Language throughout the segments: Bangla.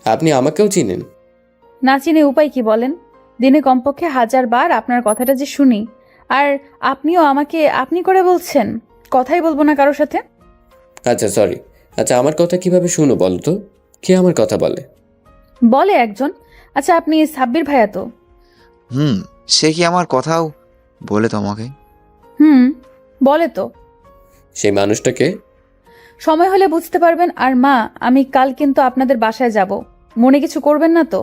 আপনি আমাকেও চিনেন? না চিনে উপায় কি বলেন? দিনে কমপক্ষে 1000 বার আপনার কথাটা যে শুনি, আর আপনিও আমাকে আপনি করে বলছেন। কথাই বলবো না কারোর সাথে। আচ্ছা সরি। আচ্ছা, আমার কথা কিভাবে শুনো বলো তো? কে আমার কথা বলে? বলে একজন। আচ্ছা, আপনি সাব্বির ভাইয়া তো? হুম, সে কি আমার কথাও বলে তোমাকে? হুম, বলে তো। সেই মানুষটাকে? সময় হলে বুঝতে পারবেন। আর মা, আমি কাল কিন্তু আপনাদের বাসায় যাব। মনে কিছু করবেন না তো?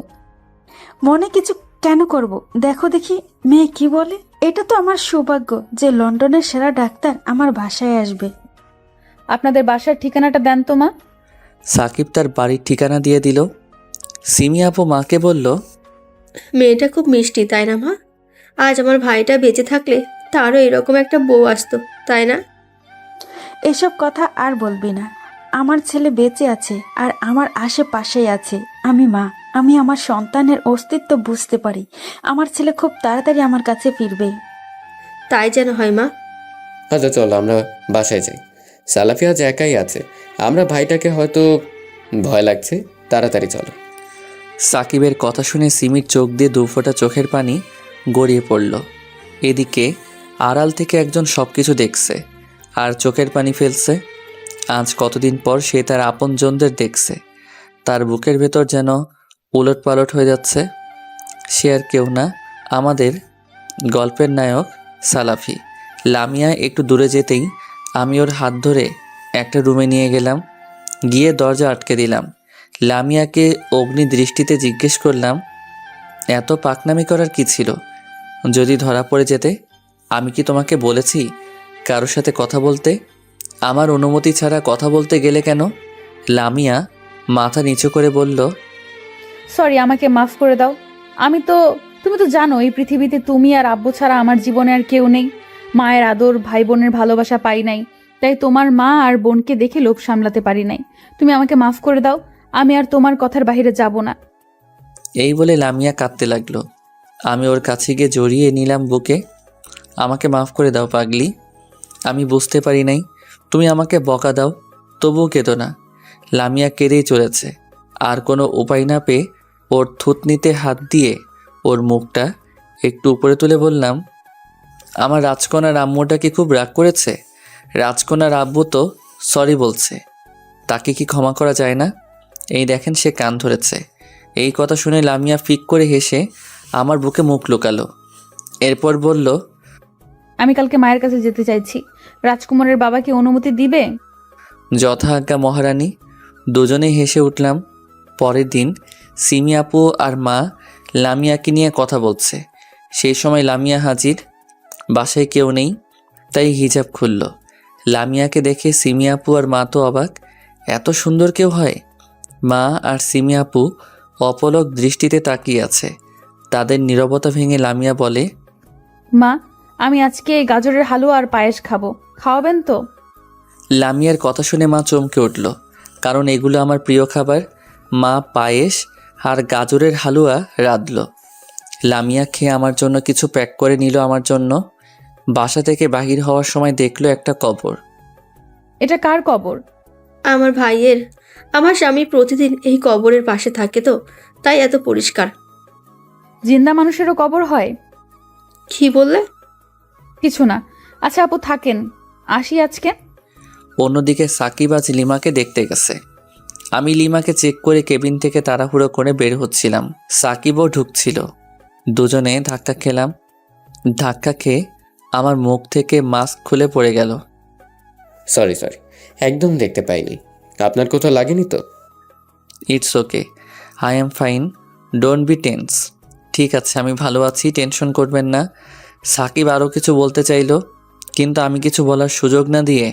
মনে কিছু কেন করব? দেখো দেখি মেয়ে কি বলে। এটা তো আমার সৌভাগ্য যে লন্ডনের সেরা ডাক্তার আমার বাসায় আসবে। আপনাদের বাসার ঠিকানাটা দেন তো মা। সাকিব তার বাড়ির ঠিকানা দিয়ে দিল। সিমি আপু মাকে বলল, মেয়েটা খুব মিষ্টি, তাই না মা? আজ আমার ভাইটা বেঁচে থাকলে তারও এরকম একটা বউ আসতো, তাই না? এসব কথা আর বলবি না। আমার ছেলে বেঁচে আছে আর আমার আশেপাশেই আছে। আমি আমার সন্তানের অস্তিত্ব বুঝতে পারি। আমার ছেলে খুব তাড়াতাড়ি আমার কাছে ফিরবে। তাই যেন হয় মা। আচ্ছা চলো আমরা বাসায় যাই। সালাফি আজ একাই আছে। আমরা ভাইটাকে হয়তো ভয় লাগছে। তাড়াতাড়ি চলো। সাকিবের কথা শুনে সিমির চোখ দিয়ে দুফোঁটা চোখের পানি গড়িয়ে পড়ল। এদিকে আড়াল থেকে একজন সব কিছু দেখছে আর চোখের পানি ফেলছে। আজ কতদিন পর সে তার আপনজনদের দেখছে। তার বুকের ভেতর যেন উলট পালট হয়ে যাচ্ছে। সে আর কেউ না, আমাদের গল্পের নায়ক সালাফি। লামিয়া একটু দূরে যেতেই আমি ওর হাত ধরে একটা রুমে নিয়ে গেলাম। গিয়ে দরজা আটকে দিলাম। লামিয়াকে অগ্নি দৃষ্টিতে জিজ্ঞেস করলাম, এত পাকনামি করার কি ছিল? যদি ধরা পড়ে যেতে? আমি কি তোমাকে বলেছি কারোর সাথে কথা বলতে? আমার অনুমতি ছাড়া কথা বলতে গেলে কেন? লামিয়া মাথা নিচু করে বলল, সরি, আমাকে মাফ করে দাও। তুমি তো জানো এই পৃথিবীতে তুমি আর আব্বু ছাড়া আমার জীবনে আর কেউ নেই। মায়ের আদর, ভাই বোনের ভালোবাসা পাই নাই, তাই তোমার মা আর বোনকে দেখে লোভ সামলাতে পারি নাই। তুমি আমাকে মাফ করে দাও। আমি আর তোমার কথার বাইরে যাব না। এই বলে লামিয়া কাঁদতে লাগলো। আমি ওর কাছে গিয়ে জড়িয়ে নিলাম বুকে। আমাকে মাফ করে দাও পাগলি। আমি বুঝতে পারি নাই, তুমি আমাকে বকা দাও, তবুও কেঁদো না। লামিয়া কেঁদেই চলেছে। আর কোনো উপায় না পেয়ে ওর থুতনিতে হাত দিয়ে ওর মুখটা একটু উপরে তুলে বললাম, আমার রাজকন্যার আম্মুটা কি খুব রাগ করেছে? রাজকন্যার আব্বু তো সরি বলছে, তাকে কি ক্ষমা করা যায় না? এই দেখেন সে কান ধরেছে। এই কথা শুনে লামিয়া ফিক করে হেসে আমার বুকে মুখ লুকালো। এরপর বলল, আমি কালকে মায়ের কাছে যেতে চাইছি। রাজকুমারের বাবা কি অনুমতি দিবে? যথা আজ্ঞা মহারানী। দুজনেই হেসে উঠলাম। পরের দিন সিমি আপু আর মা লামিয়াকে নিয়ে কথা বলছে। সেই সময় লামিয়া হাজির। বাসায় কেউ নেই, তাই হিজাব খুলল। লামিয়াকে দেখে সিমি আপু আর মা তো অবাক। এত সুন্দর কেউ হয়? মা আর সিমি আপু অপলক দৃষ্টিতে তাকিয়ে আছে। তাদের নীরবতা ভেঙে লামিয়া বলে, মা, আমি আজকে গাজরের হালুয়া আর পায়েস খাবো। খাওয়াবেন তো? লামিয়ার কথা শুনে মা চমকে উঠল, কারণ এগুলো আমার প্রিয় খাবার। মা পায়েস আর গাজরের হালুয়া রাঁধল। লামিয়া খেয়ে আমার জন্য কিছু প্যাক করে নিল আমার জন্য। বাসা থেকে বাহির হওয়ার সময় দেখলো একটা কবর। এটা কার কবর? আমার ভাইয়ের। আমার স্বামী প্রতিদিন এই কবরের পাশে থাকে তো, তাই এত পরিষ্কার। জিন্দা মানুষেরও কবর হয়? কি বললে? কিছু না। আচ্ছা আপু, থাকেন, আসি আজকে। অন্যদিকে সাকিব আজ লিমাকে দেখতে গেছে। আমি লিমাকে চেক করে কেবিন থেকে তাড়াহুড়ো করে বের হচ্ছিলাম। সাকিবও ঢুকছিল। দুজনে ধাক্কা খেলাম। ধাক্কা খেয়ে আমার মুখ থেকে মাস্ক খুলে পড়ে গেল। সরি সরি, একদম দেখতে পাইনি। আপনার কোথাও লাগেনি তো? It's okay, I am fine, don't be tense. ঠিক আছে, আমি ভালো আছি, টেনশন করবেন না। সাকিব আরও কিছু বলতে চাইলো, কিন্তু আমি কিছু বলার সুযোগ না দিয়ে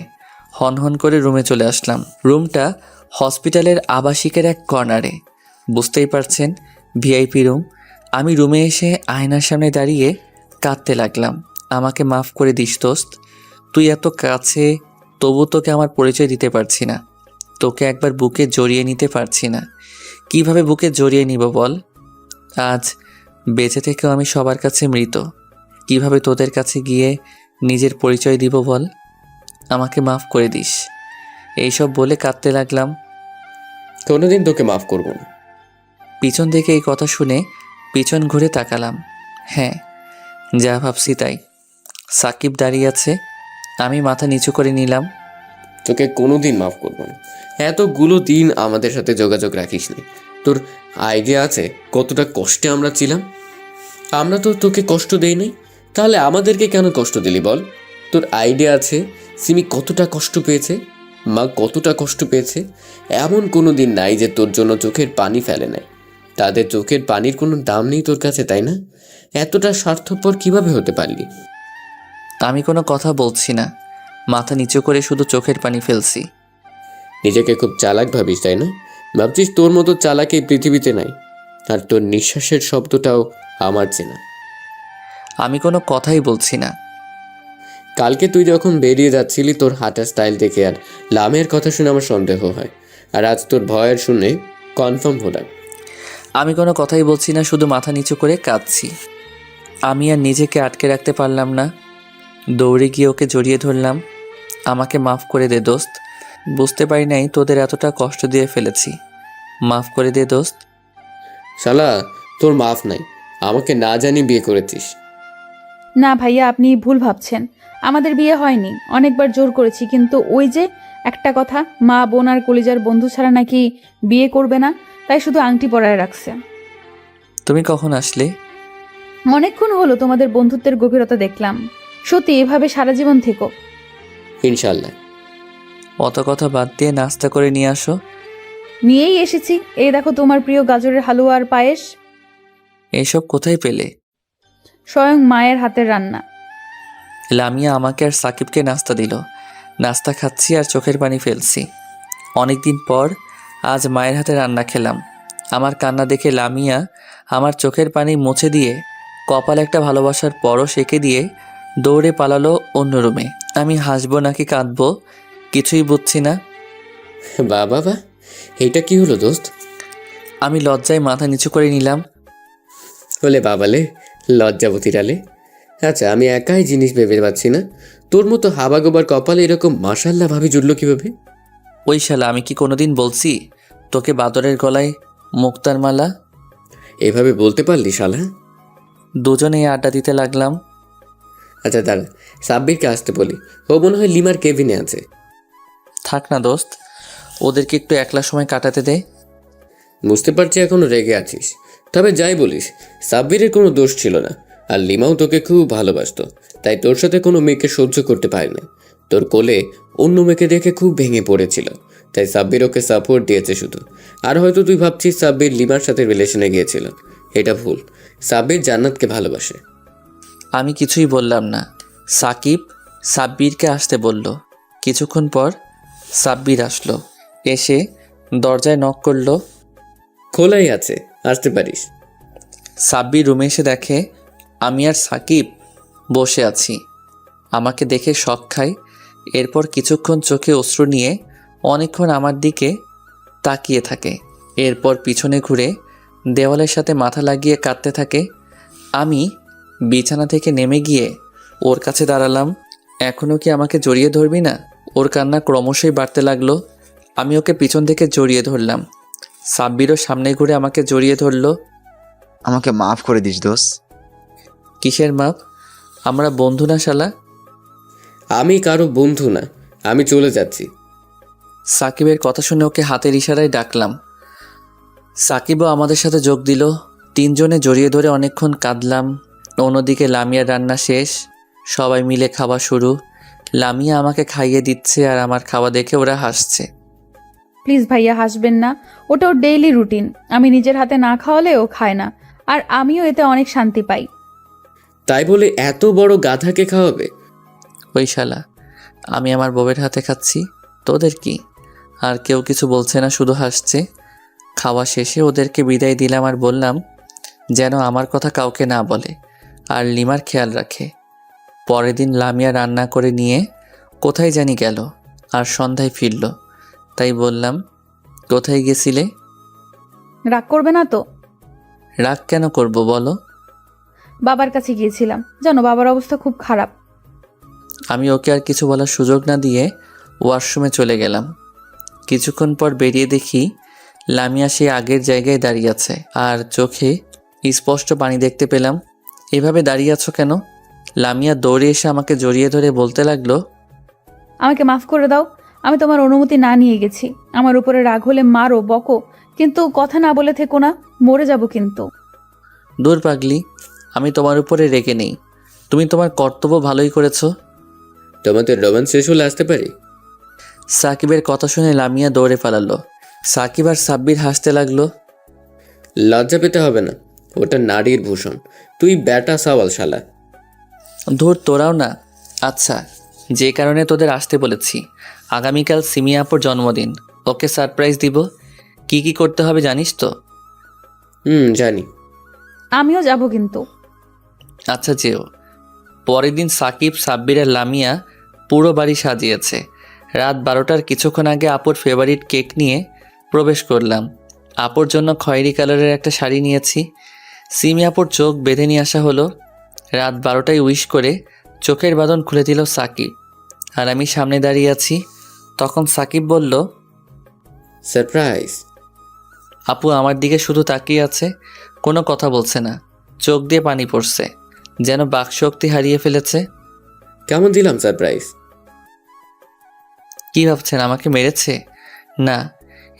হনহন করে রুমে চলে আসলাম। রুমটা হসপিটালের আবাসিকের এক কর্নারে। বুঝতেই পারছেন, ভিআইপি রুম। আমি রুমে এসে আয়নার সামনে দাঁড়িয়ে কাঁদতে লাগলাম। আমাকে মাফ করে দিস দোস্ত। তুই এত কাছে, তবু তোকে আমার পরিচয় দিতে পারছি না। তোকে একবার বুকে জড়িয়ে নিতে পারছি না। কিভাবে বুকে জড়িয়ে নিব বল? আজ বেঁচে থেকেও আমি সবার কাছে মৃত। কিভাবে তোদের কাছে গিয়ে নিজের পরিচয় দিব বল? আমাকে মাফ করে দিস। এইসব বলে কাঁদতে লাগলাম। কোনোদিন তোকে মাফ করব না। পিছন থেকে এই কথা শুনে পিছন ঘুরে তাকালাম। হ্যাঁ, যা ভাবছি তাই। সাকিব দাঁড়িয়ে আছে। আমি মাথা নিচু করে নিলাম। তোকে কোনোদিন মাফ করবো না। এতগুলো দিন আমাদের সাথে যোগাযোগ রাখিসনি। তোর আইডিয়া আছে কতটা কষ্টে আমরা ছিলাম? আমরা তো তোকে কষ্ট দেই নাই, তাহলে আমাদেরকে কেন কষ্ট দিলি বল? তোর আইডিয়া আছে সিমি কতটা কষ্ট পেয়েছে, মা কতটা কষ্ট পেয়েছে? এমন কোনো দিন নাই যে তোর জন্য চোখের পানি ফেলে নাই। তাদের চোখের পানির কোনো দাম নেই তোর কাছে, তাই না? এতটা স্বার্থপর কিভাবে হতে পারলি? আমি কোনো কথা বলছি না, মাথা নিচু করে শুধু চোখের পানি ফেলছি। নিজেকে খুব চালাক ভাবিস, তাই না? ভাবছিস তোর মতো চালাক এই পৃথিবীতে নাই। আর তোর নিঃশ্বাসের শব্দটাও আমার চেনা। আমি কোনো কথাই বলছি না। কালকে তুই যখন বেরিয়ে যাচ্ছিলি তোর হাঁটার স্টাইল দেখে আর লামের কথা শুনে আমার সন্দেহ হয়, আর আজ তোর ভয়ের শুনে কনফার্ম হলাম। আমি কোনো কথাই বলছি না, শুধু মাথা নিচু করে কাঁদছি। আমি আর নিজেকে আটকে রাখতে পারলাম না, দৌড়ে গিয়ে ওকে জড়িয়ে ধরলাম। আমাকে মাফ করে দে দোস্ত, বুঝতে পারি নাই তোদের এতটা কষ্ট দিয়ে ফেলেছি। মাফ করে দে দোস্ত। শালা, তোর মাফ নাই। আমাকে না জানি বিয়ে করেছিস। না ভাইয়া, আপনি ভুল ভাবছেন। আমাদের বিয়ে হয়নি, অনেকবার জোর করেছি, কিন্তু ওই যে একটা কথা, মা বোন আর কলিজার বন্ধু ছাড়া নাকি বিয়ে করবে না, তাই শুধু আংটি পরায় রাখছে। তুমি কখন আসলে? অনেকক্ষণ হলো, তোমাদের বন্ধুত্বের গভীরতা দেখলাম। সত্যি এভাবে সারা জীবন থেকো। ইনশাল্লাহ। অত কথা বাদ দিয়ে নাস্তা করে নিয়ে আসো। নিয়েই এসেছি, এই দেখো তোমার প্রিয় গাজরের হালুয়া আর পায়েস। এসব কোথায় পেলে? স্বয়ং মায়ের হাতের রান্না। লামিয়া আমাকে আর সাকিবকে নাস্তা দিল। নাস্তা খাচ্ছি আর চোখের পানি ফেলছি। অনেকদিন পর আজ মায়ের হাতে রান্না খেলাম। আমার কান্না দেখে লামিয়া আমার চোখের পানি মুছে দিয়ে কপালে একটা ভালোবাসার পরশ এঁকে দিয়ে দৌড়ে পালালো অন্য রুমে। আমি হাসবো নাকি কাঁদবো কিছুই বুঝছি না। বাবা, এইটা কি হলো দোস্ত? আমি লজ্জায় মাথা নিচু করে নিলাম। বলে বাবালে, লজ্জাবতী ডালে। আচ্ছা, আমি একাই জিনিস ভেবে পাচ্ছি না, তোর মতো হাবাগোবার কপালে এরকম মাশাল্লাহ ভাবি জুটলো কিভাবে? ওই শালা, আমি কি কোনোদিন বলছি তোকে বাদরের গলায় মুক্তার মালা? এভাবে বলতে পারলি শালা? দুজনেই আড্ডা দিতে লাগলাম। আচ্ছা দাঁড়া, সাব্বিরকে আসতে বলি। ও মনে হয় লিমার কেবিনে আছে। থাক না দোস্ত, ওদেরকে একটু একলা সময় কাটাতে দে। বুঝতে পারছি এখনো রেগে আছিস, তবে যাই বলিস, সাব্বিরের কোনো দোষ ছিল না। আর লিমাও তোকে খুব ভালোবাসতো, তাই তোর সাথে কোনো মেয়েকে সহ্য করতে পারে না। তোর কোলে অন্য মেয়েকে দেখে খুব ভেঙে পড়েছিল, তাই সাব্বির ওকে সাপোর্ট দিয়েছে শুধু। আর হয়তো তুই ভাবছিস সাব্বির লিমার সাথে রিলেশনে গিয়েছিল, এটা ভুল। সাব্বির জান্নাতকে ভালোবাসে। আমি কিছুই বললাম না। সাকিব সাব্বিরকে আসতে বলল। কিছুক্ষণ পর সাব্বির আসলো, এসে দরজায় নক করলো। খোলাই আছে, আসতে পারিস। সাব্বির রুমে এসে দেখে আমি আর সাকিব বসে আছি। আমাকে দেখে শক খায়। এরপর কিছুক্ষণ চোখে অশ্রু নিয়ে অনেকক্ষণ আমার দিকে তাকিয়ে থাকে। এরপর পিছনে ঘুরে দেওয়ালের সাথে মাথা লাগিয়ে কাঁদতে থাকে। আমি বিছানা থেকে নেমে গিয়ে ওর কাছে দাঁড়ালাম। এখনও কি আমাকে জড়িয়ে ধরবি না? ওর কান্না ক্রমশই বাড়তে লাগলো। আমি ওকে পিছন থেকে জড়িয়ে ধরলাম। সাব্বিরও সামনে ঘুরে আমাকে জড়িয়ে ধরলো। আমাকে মাফ করে দিস দোস্ত। কিসের মাপ? আমরা বন্ধু না শালা? আমি কারো বন্ধু না, আমি চলে যাচ্ছি। সাকিবের কথা শুনে ওকে হাতের ইশারায় ডাকলাম। সাকিবও আমাদের সাথে যোগ দিল। তিনজনে জড়িয়ে ধরে অনেকক্ষণ কাঁদলাম। অন্যদিকে লামিয়ার রান্না শেষ, সবাই মিলে খাওয়া শুরু। লামিয়া আমাকে খাইয়ে দিচ্ছে আর আমার খাওয়া দেখে ওরা হাসছে। প্লিজ ভাইয়া, হাসবেন না। ওটা ওর ডেইলি রুটিন। আমি নিজের হাতে না খাওয়ালে ও খায় না, আর আমিও এতে অনেক শান্তি পাই। তাই বলে এত বড় গাধাকে খাওয়াবে? ওই শালা, আমি আমার বউয়ের হাতে খাচ্ছি, তোদের কি? আর কেউ কিছু বলছে না, শুধু হাসছে। খাওয়া শেষে ওদেরকে বিদায় দিলাম আর বললাম যেন আমার কথা কাউকে না বলে আর লিমার খেয়াল রাখে। পরের দিন লামিয়া রান্না করে নিয়ে কোথায় জানি গেল আর সন্ধ্যায় ফিরল। তাই বললাম, কোথায় গেছিলে? রাগ করবে না তো? রাগ কেন করব বলো? বাবার কাছে গিয়েছিলাম, জানো বাবার অবস্থা খুব খারাপ। আমি ওকে আর কিছু বলার সুযোগ না দিয়ে ওয়াশরুমে চলে গেলাম। কিছুক্ষণ পর বেরিয়ে দেখি লামিয়া সেই আগের জায়গায় দাঁড়িয়ে আছে আর চোখে স্পষ্ট পানি দেখতে পেলাম। এভাবে দাঁড়িয়ে আছো কেন? লামিয়া দৌড়ে এসে আমাকে জড়িয়ে ধরে বলতে লাগলো, আমাকে মাফ করে দাও, আমি তোমার অনুমতি না নিয়ে গেছি। আমার উপরে রাগ হলে মারো, বকো, কিন্তু কথা না বলে থেকো না, মরে যাব কিন্তু। দূর পাগলি, আমি তোমার উপরে রেগে নেই। তুমি তোমার কর্তব্য ভালোই করেছো। তোমাদের রোম্যান্স শেষ হলে আসতে পারি? সাকিবের কথা শুনে লামিয়া দৌড়ে পালালো। সাকিব আর সাব্বির হাসতে লাগলো। লজ্জা পেতে হবে না, ওটা নারীর ভূষণ। তুই ব্যাটা সাওয়াল শালা। ধুর, তোরাও না। আচ্ছা, যে কারণে তোদের আসতে বলেছি, আগামীকাল সিমি আপুর জন্মদিন, ওকে সারপ্রাইজ দিব। কি কি করতে হবে জানিস তো? জানি। আমিও যাব কিন্তু। আচ্ছা যেও। পরের দিন সাকিব, সাব্বির আর লামিয়া পুরো বাড়ি সাজিয়েছে। রাত 12টার কিছুক্ষণ আগে আপুর ফেভারিট কেক নিয়ে প্রবেশ করলাম। আপুর জন্য খয়েরি কালারের একটা শাড়ি নিয়েছি। সিমি আপুর চোখ বেঁধে নিয়ে আসা হলো। রাত 12টায় উইশ করে চোখের বাঁধন খুলে দিল সাকিব, আর আমি সামনে দাঁড়িয়ে আছি। তখন সাকিব বলল, সারপ্রাইজ। আপু আমার দিকে শুধু তাকিয়ে আছে, কোনো কথা বলছে না, চোখ দিয়ে পানি পড়ছে, যেন বাকশক্তি হারিয়ে ফেলেছে। কেমন দিলাম সারপ্রাইজ? কি ভাবছেন আমাকে মেরেছে? না,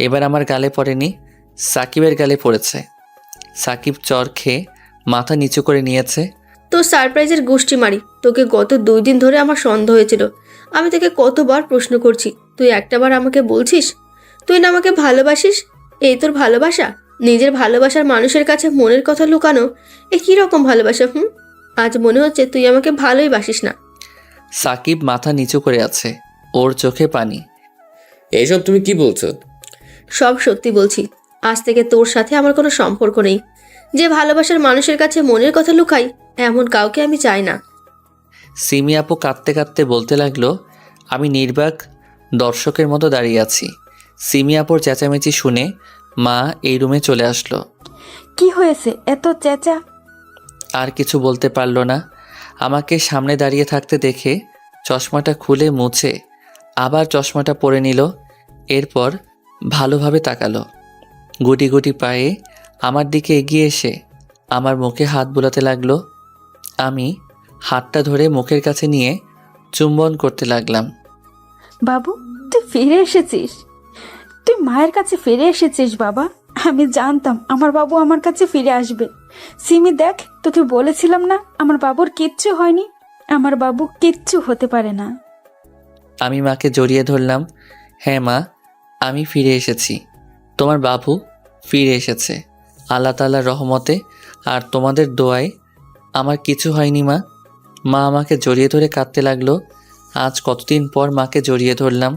এবার আমার গালে পড়েনি, সাকিবের গালে পড়েছে। সাকিব চর খেয়ে মাথা নিচু করে নিয়েছে। তোর সারপ্রাইজের গোষ্ঠী মারি। তোকে গত 2 দিন ধরে আমার সন্দেহ হয়েছিল। আমি তোকে কতবার প্রশ্ন করছি, তুই একটাবার আমাকে বলছিস তুই না আমাকে ভালোবাসিস? এই তোর ভালোবাসা? নিজের ভালোবাসার মানুষের কাছে মনের কথা লুকানো, এ কি রকম ভালোবাসা? আজ মনে হচ্ছে তুই আমাকে ভালোই বাসিস না। সাকিব মাথা নিচু করে আছে, ওর চোখে পানি। এইসব তুমি কি বলছো? সব সত্যি বলছি। আজ থেকে তোর সাথে আমার কোনো সম্পর্ক নেই। যে ভালোবাসার মানুষের কাছে মনের কথা লুকাই, এমন কাউকে আমি চাই না। সিমি আপু কাঁদতে কাঁদতে বলতে লাগলো। আমি নির্বাক দর্শকের মতো দাঁড়িয়ে আছি। সিমি আপুর চেঁচামেচি শুনে মা এই রুমে চলে আসলো। কি হয়েছে এত চেঁচা? আর কিছু বলতে পারল না। আমাকে সামনে দাঁড়িয়ে থাকতে দেখে চশমাটা খুলে মুছে আবার চশমাটা পরে নিল। এরপর ভালোভাবে তাকালো। গুটি গুটি পায়ে আমার দিকে এগিয়ে এসে আমার মুখে হাত বুলাতে লাগলো। আমি হাতটা ধরে মুখের কাছে নিয়ে চুম্বন করতে লাগলাম। বাবু, তুই ফিরে এসেছিস। তুই মায়ের কাছে ফিরে এসেছিস বাবা। আমি জানতাম আমার বাবু আমার কাছে ফিরে আসবে। সিমি দেখ, তোকে বলেছিলাম না আমার বাবুর কিচ্ছু হয়নি। আমার বাবু কিচ্ছু হতে পারে না। আমি মাকে জড়িয়ে ধরলাম। হ্যাঁ মা, আমি ফিরে এসেছি। তোমার বাবু ফিরে এসেছে আল্লাহ তাআলার রহমতে, আর তোমাদের দোয়ায় আমার কিছু হয়নি মা। মা আমাকে জড়িয়ে ধরে কাঁদতে লাগলো। আজ কতদিন পর মাকে জড়িয়ে ধরলাম।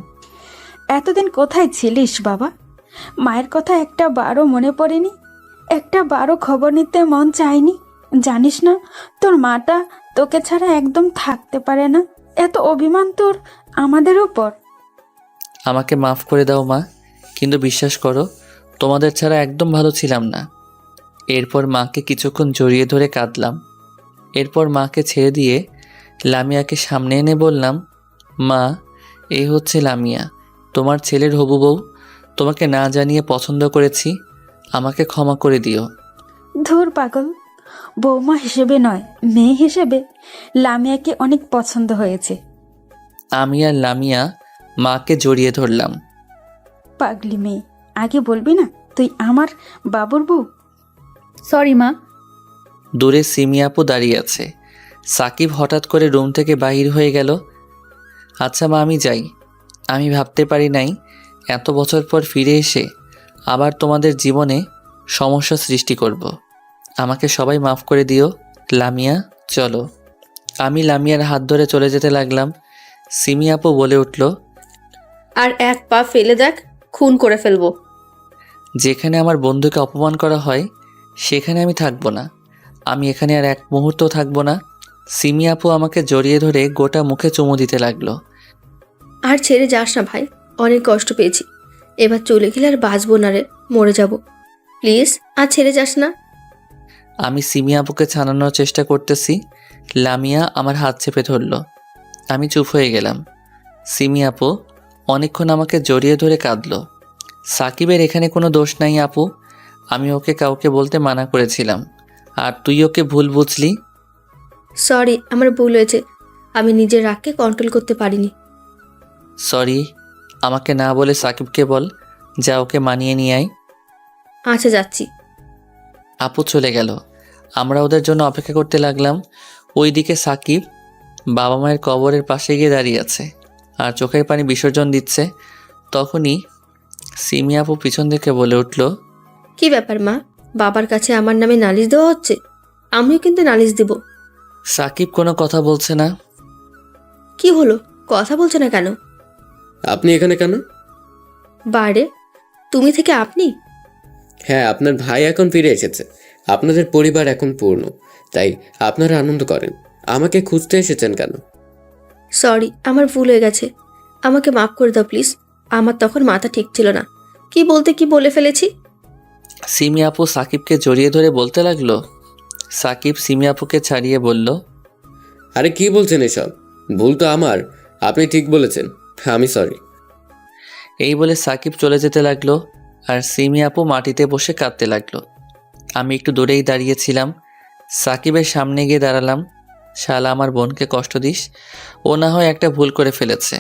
এতদিন কোথায় ছিলিস বাবা? মায়ের কথা একটা বারও মনে পড়েনি? একটা বারও খবর নিতে মন চায়নি? জানিস না তোর মাটা তোকে ছাড়া একদম থাকতে পারে না। এত অভিমান তোর আমাদের উপর। আমাকে মাফ করে দাও মা, কিন্তু বিশ্বাস করো তোমাদের ছাড়া একদম ভালো ছিলাম না। এরপর মাকে কিছুক্ষণ জড়িয়ে ধরে কাঁদলাম। এরপর মাকে ছেড়ে দিয়ে লামিয়াকে সামনে এনে বললাম, মা, এই হচ্ছে লামিয়া, তোমার ছেলের হবু বউ। তোমাকে না জানিয়ে পছন্দ করেছি, আমাকে ক্ষমা করে দিও। ধুর পাগল, বৌমা হিসেবে নয়, মেয়ে হিসেবে লামিয়াকে অনেক পছন্দ হয়েছে। আমি আর লামিয়া মাকে জড়িয়ে ধরলাম। পাগলি মেয়ে, আগে বলবি না তুই আমার বাবুর বউ? সরি মা। দূরে সিমি আপু দাঁড়িয়ে আছে। সাকিব হঠাৎ করে রুম থেকে বাহির হয়ে গেল। আচ্ছা মা, আমি যাই। আমি ভাবতে পারি নাই এত বছর পর ফিরে এসে আবার তোমাদের জীবনে সমস্যা সৃষ্টি করব। আমাকে সবাই মাফ করে দিও। লামিয়া চলো। আমি লামিয়ার হাত ধরে চলে যেতে লাগলাম। সিমি আপু বলে উঠল, আর এক পা ফেলে দেখ, খুন করে ফেলবো। যেখানে আমার বন্ধুকে অপমান করা হয় সেখানে আমি থাকবো না। আমি এখানে আর এক মুহূর্তও থাকবো না। সিমি আপু আমাকে জড়িয়ে ধরে গোটা মুখে চুমু দিতে লাগলো। আর ছেড়ে যাস না ভাই, অনেক কষ্ট পেয়েছি। এবার চলে গেলে আর বাঁচবো না রে, মরে যাব। প্লিজ আর ছেড়ে যাস না। আমি সিমি আপুকে ছাড়ানোর চেষ্টা করতেছি। লামিয়া আমার হাত চেপে ধরল। আমি চুপ হয়ে গেলাম। সিমি আপু অনেকক্ষণ আমাকে জড়িয়ে ধরে কাঁদল। সাকিবের এখানে কোনো দোষ নাই আপু, আমি ওকে কাউকে বলতে মানা করেছিলাম, আর তুই ওকে ভুল বুঝলি। সরি, আমার ভুল হয়েছে। আমি নিজের রাগকে কন্ট্রোল করতে পারিনি। সরি, আমাকে না বলে সাকিবকে বল, যা ওকে মানিয়ে নিয়ে আয়। আচ্ছা, যাচ্ছি। আপু চলে গেল। আমরা ওদের জন্য অপেক্ষা করতে লাগলাম। ওইদিকে সাকিব বাবা মায়ের কবরের পাশে গিয়ে দাঁড়িয়ে আছে আর চোখের পানি বিসর্জন দিচ্ছে। তখনই সিমি আপু পিছন থেকে বলে উঠল, কি ব্যাপার মা, বাবার কাছে আমার নামে নালিশ দেওয়া হচ্ছে? আমিও কিন্তু নালিশ দিব। সাকিব কোনো কথা বলছে না। কি হলো, কথা বলছে না কেন? আপনি এখানে কেন? বাইরে। তুমি থেকে আপনি? হ্যাঁ, আপনার ভাই এখন ফিরে এসেছে, আপনাদের পরিবার এখন পূর্ণ, তাই আপনারা আনন্দ করেন। আমাকে খুঁজতে এসেছেন কেন? সরি, আমার ভুল হয়ে গেছে। আমাকে মাফ করে দাও প্লিজ। আমার তখন মাথা ঠিক ছিল না, কি বলতে কি বলে ফেলেছি। সিমি আপু সাকিবকে জড়িয়ে ধরে বলতে লাগলো। সাকিব সিমি আপুকে ছাড়িয়ে বলল, আরে কি বলছেন এসব? ভুল তো আমার, আপনি ঠিক বলেছেন, আমি সরি। এই বলে সাকিব চলে যেতে লাগলো আর সিমি আপু মাটিতে বসে কাঁদতে লাগলো। আমি একটু দূরেই দাঁড়িয়েছিলাম। সাকিবের সামনে গিয়ে দাঁড়ালাম। শালা, আমার বোনকে কষ্ট দিস, ও না হয় একটা ভুল করে ফেলেছে,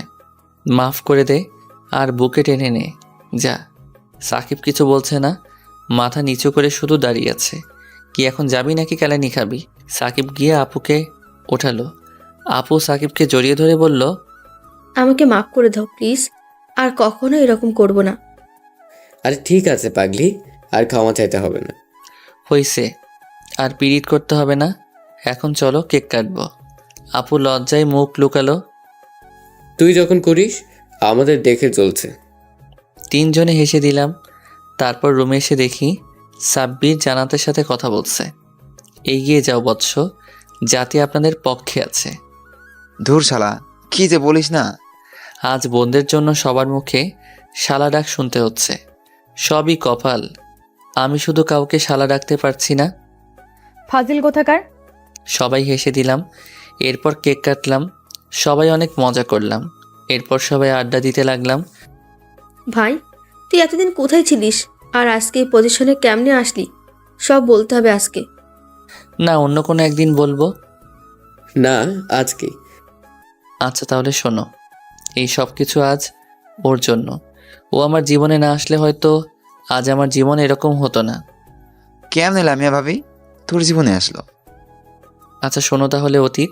মাফ করে দে আর বুকে টেনে নে যা। সাকিব কিছু বলছে না, মাথা নিচু করে শুধু দাঁড়িয়ে আছে। কি এখন যাবি নাকি কেলানি খাবি? সাকিব গিয়ে আপুকে ওঠালো। আপু সাকিবকে জড়িয়ে ধরে বলল, আমাকে মাফ করে দাও প্লিজ, আর কখনো এরকম করব না। আরে ঠিক আছে পাগলি, আর ক্ষমা চাইতে হবে না। হইছে, আর পিরিত করতে হবে না, এখন চলো কেক কাটবো। আপু লজ্জায় মুখ লুকালো। তুই যখন করিস আমাদের দেখে চলছে। তিনজনে হেসে দিলাম। তারপর রুমে এসে দেখি সাব্বির জানাতের সাথে কথা বলছে। এগিয়ে যাও বৎস, জাতি আপনাদের পক্ষে আছে। ধুর শালা, কি যে বলিস না। আজ বোনদের জন্য সবার মুখে শালা ডাক শুনতে হচ্ছে। সবই কপাল, আমি শুধু কাউকে শালা ডাকতে পারছি না। ফাজিল কোথাকার। সবাই হেসে দিলাম। এরপর কেক কাটলাম, সবাই অনেক মজা করলাম। এরপর সবাই আড্ডা দিতে লাগলাম। ভাই, তুই এতদিন কোথায় ছিলিস, আর আজকে এই পজিশনে কেমনে আসলি? সব বলতে হবে আজকে। না, অন্য কোনো একদিন বলবো। না, আজকে। আচ্ছা তাহলে শোনো, এই সব কিছু আজ ওর জন্য। ও আমার জীবনে না আসলে হয়তো আজ আমার জীবন এরকম হতো না। কেমনে লামিয়া ভাবি তোর জীবনে আসলো? আচ্ছা শোনো তাহলে অতীত।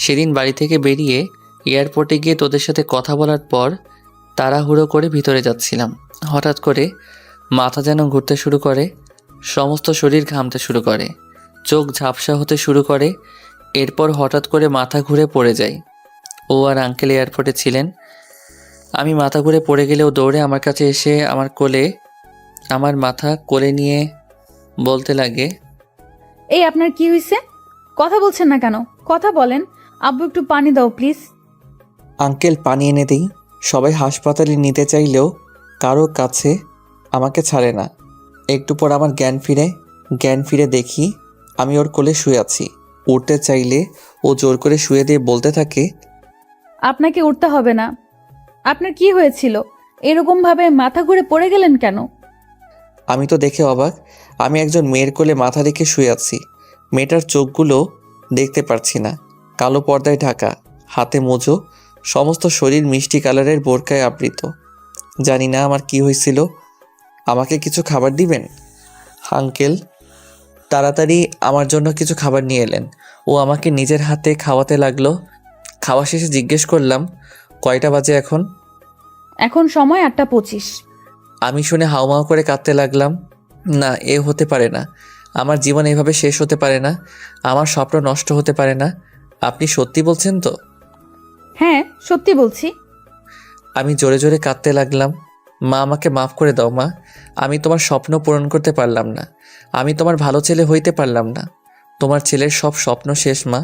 সেদিন বাড়ি থেকে বেরিয়ে এয়ারপোর্টে গিয়ে তোদের সাথে কথা বলার পর তাড়াহুড়ো করে ভিতরে যাচ্ছিলাম। হঠাৎ করে মাথা যেন ঘুরতে শুরু করে, সমস্ত শরীর ঘামতে শুরু করে, চোখ ঝাপসা হতে শুরু করে। এরপর হঠাৎ করে মাথা ঘুরে পড়ে যাই। ও আর আঙ্কেল এয়ারপোর্টে ছিলেন। আমি মাথা ঘুরে পড়ে গেলেও দৌড়ে আমার কাছে এসে আমার মাথা কোলে নিয়ে বলতে লাগে, এই আপনার কি হয়েছে? কথা বলছেন না কেন? কথা বলেন। আব্বু একটু পানি দাও প্লিজ। আঙ্কেল পানি এনে দিই। সবাই হাসপাতালে নিতে চাইলেও কারো কাছে আমাকে ছাড়ে না। একটু পর আমার জ্ঞান ফিরে দেখি আমি ওর কোলে শুয়ে আছি। উঠতে চাইলে ও জোর করে শুয়ে দিয়ে বলতে থাকে, আপনাকে উঠতে হবে না। আপনার কি হয়েছিল? এরকম ভাবে মাথা ঘুরে পড়ে গেলেন কেন? আমি তো দেখে অবাক। আমি একজন মেয়ের কোলে মাথা রেখে শুয়ে আছি। মেয়েটার চোখগুলো দেখতে পারছি না, কালো পর্দায় ঢাকা, হাতে মোজো, সমস্ত শরীর মিষ্টি কালারের বোরকায় আবৃত। জানি না আমার কি হয়েছিল। আমাকে কিছু খাবার দিবেন? আঙ্কেল তাড়াতাড়ি আমার জন্য কিছু খাবার নিয়ে এলেন। ও আমাকে নিজের হাতে খাওয়াতে লাগলো। খাওয়া শেষে জিজ্ঞেস করলাম, কয়টা বাজে এখন? এখন সময় 8:25। আমি শুনে হাউমাউ করে কাঁদতে লাগলাম। না, এ হতে পারে না। আমার জীবন এভাবে শেষ হতে পারে না। আমার স্বপ্ন নষ্ট হতে পারে না। আপনি সত্যি বলছেন তো? হ্যাঁ, সত্যি বলছি। আমি জোরে জোরে কাঁদতে লাগলাম। মা, আমাকে মাফ করে দাও মা। আমি তোমার স্বপ্ন পূরণ করতে পারলাম না। আমি তোমার ভালো ছেলে হইতে পারলাম না। তোমার ছেলের সব স্বপ্ন শেষ মা।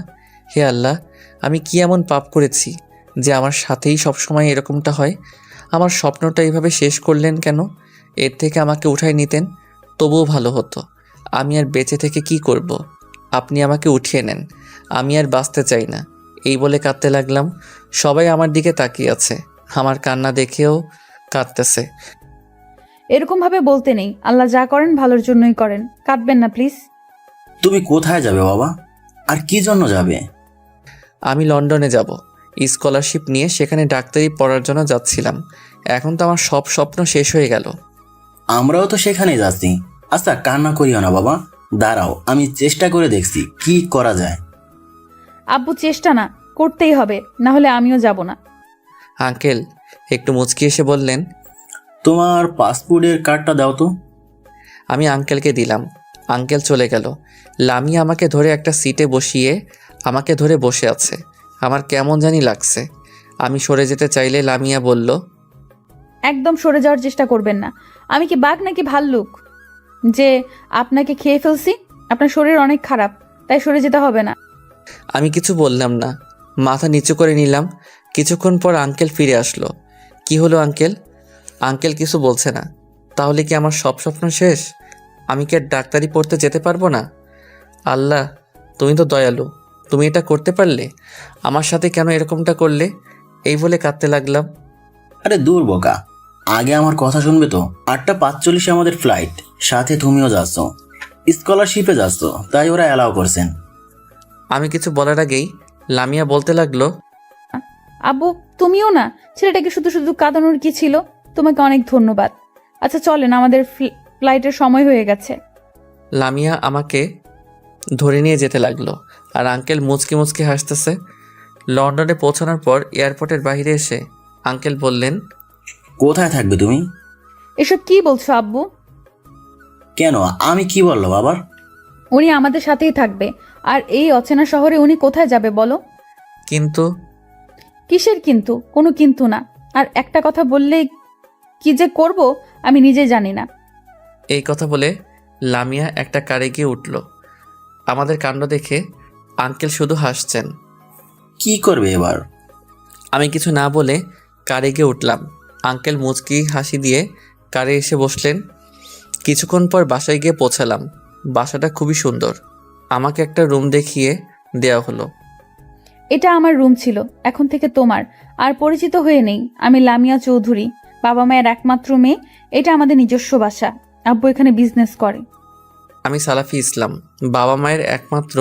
হে আল্লাহ, আমি কি এমন পাপ করেছি যে আমার সাথেই সবসময় এরকমটা হয়? আমার স্বপ্নটা এইভাবে শেষ করলেন কেন? এর থেকে আমাকে উঠাই নিতেন, তবুও ভালো হতো। আমি আর বেঁচে থেকে কি করব? আপনি আমাকে উঠিয়ে নেন, আমি আর বাঁচতে চাই না। এই বলে কাঁদতে লাগলাম। সবাই আমার দিকে তাকিয়ে আছে, আমার কান্না দেখেও কাঁদতেছে। এরকমভাবে বলতে নেই, আল্লাহ যা করেন ভালোর জন্যই করেন। কাঁদবেন না প্লিজ। তুমি কোথায় যাবে বাবা? আর কি জন্য যাবে? আমি লন্ডনে যাব, স্কলারশিপ নিয়ে সেখানে ডাক্তারি পড়ার জন্য যাচ্ছিলাম। এখন তো আমার সব স্বপ্ন শেষ হয়ে গেল। আমরাও তো সেখানে যাচ্ছি। আচ্ছা কান্না করিও না বাবা, দাঁড়াও আমি চেষ্টা করে দেখছি কি করা যায়। আব্বু চেষ্টা না করতেই হবে, না হলে আমিও যাব না। আঙ্কেল একটু মুচকি এসে বললেন। তোমার পাসপোর্টের কার্ডটা দাও তো। আমি আঙ্কেলকে দিলাম। আঙ্কেল চলে গেল। লামিয়া আমাকে ধরে একটা সিটে বসিয়ে আমাকে ধরে বসে আছে। আমার কেমন জানি লাগছে। আমি সরে যেতে চাইলে লামিয়া বলল, একদম সরে যাওয়ার চেষ্টা করবেন না। আমি কি বাঘ নাকি ভাল্লুক যে আপনাকে খেয়ে ফেলছি? আপনার শরীর অনেক খারাপ, তাই সরে যেতে হবে না। আমি কিছু বললাম না, মাথা নিচু করে নিলাম। কিছুক্ষণ পর আঙ্কেল ফিরে আসলো। কি হলো আঙ্কেল? আঙ্কেল কিছু বলছে না। তাহলে কি আমার সব স্বপ্ন শেষ? আমি কি আর ডাক্তারি পড়তে যেতে পারবো না? আল্লাহ, তুমি তো দয়ালু, তুমি এটা করতে পারলে। আমার সাথে কেন এরকমটা করলে? এই বলে কাঁদতে লাগলাম। আরে দূর বোকা, আগে আমার কথা শুনবে তো। 8:45 আমাদের ফ্লাইট, সাথে তুমিও যাচ্ছ, স্কলারশিপে যাচ্ছ, তাই ওরা অ্যালাউ করছেন। আমি কিছু বলার আগেই লামিয়া বলতে লাগলো, আব্বু তুমিও না, ছেলেটাকে শুধু শুধু কাঁদানোর কি ছিল? তোমাকে অনেক ধন্যবাদ। আচ্ছা চলেন, আমাদের ফ্লাইটের সময় হয়ে গেছে। লামিয়া আমাকে ধরে নিয়ে যেতে লাগলো আর আঙ্কেল মুচকি মুচকি হাসতেছে। লন্ডনে পৌঁছানোর পর এয়ারপোর্টের বাইরে এসে আঙ্কেল বললেন, কোথায় থাকবে তুমি? এসব কি বলছো আব্বু? কেন, আমি কি বললাম আবার? উনি আমাদের সাথেই থাকবে। আর এই অচেনা শহরে উনি কোথায় যাবে বলো? কিন্তু কিসের কিন্তু? কোনো কিন্তু না। আর একটা কথা বললে কি যে করব আমি নিজে জানি না। এই কথা বলে লামিয়া একটা কারে গিয়ে উঠল। আমাদের কাণ্ড দেখে আঙ্কেল শুধু হাসছেন। কি করবে এবার? আমি কিছু না বলে কারে গিয়ে উঠলাম। আঙ্কেল মুচকি হাসি দিয়ে কারে এসে বসলেন। কিছুক্ষণ পর বাসায় গিয়ে পৌঁছালাম। বাসাটা খুবই সুন্দর। আমাকে একটা রুম দেখিয়ে দেওয়া হলো। এটা আমার রুম ছিল, এখন থেকে তোমার। আর পরিচিত হয়ে নেই, আমি লামিয়া চৌধুরী, বাবা মায়ের একমাত্র মেয়ে। এটা আমাদের নিজস্ব বাসা। আব্বু এখানে বিজনেস করে। আমি সালাফি ইসলাম, বাবা মায়ের একমাত্র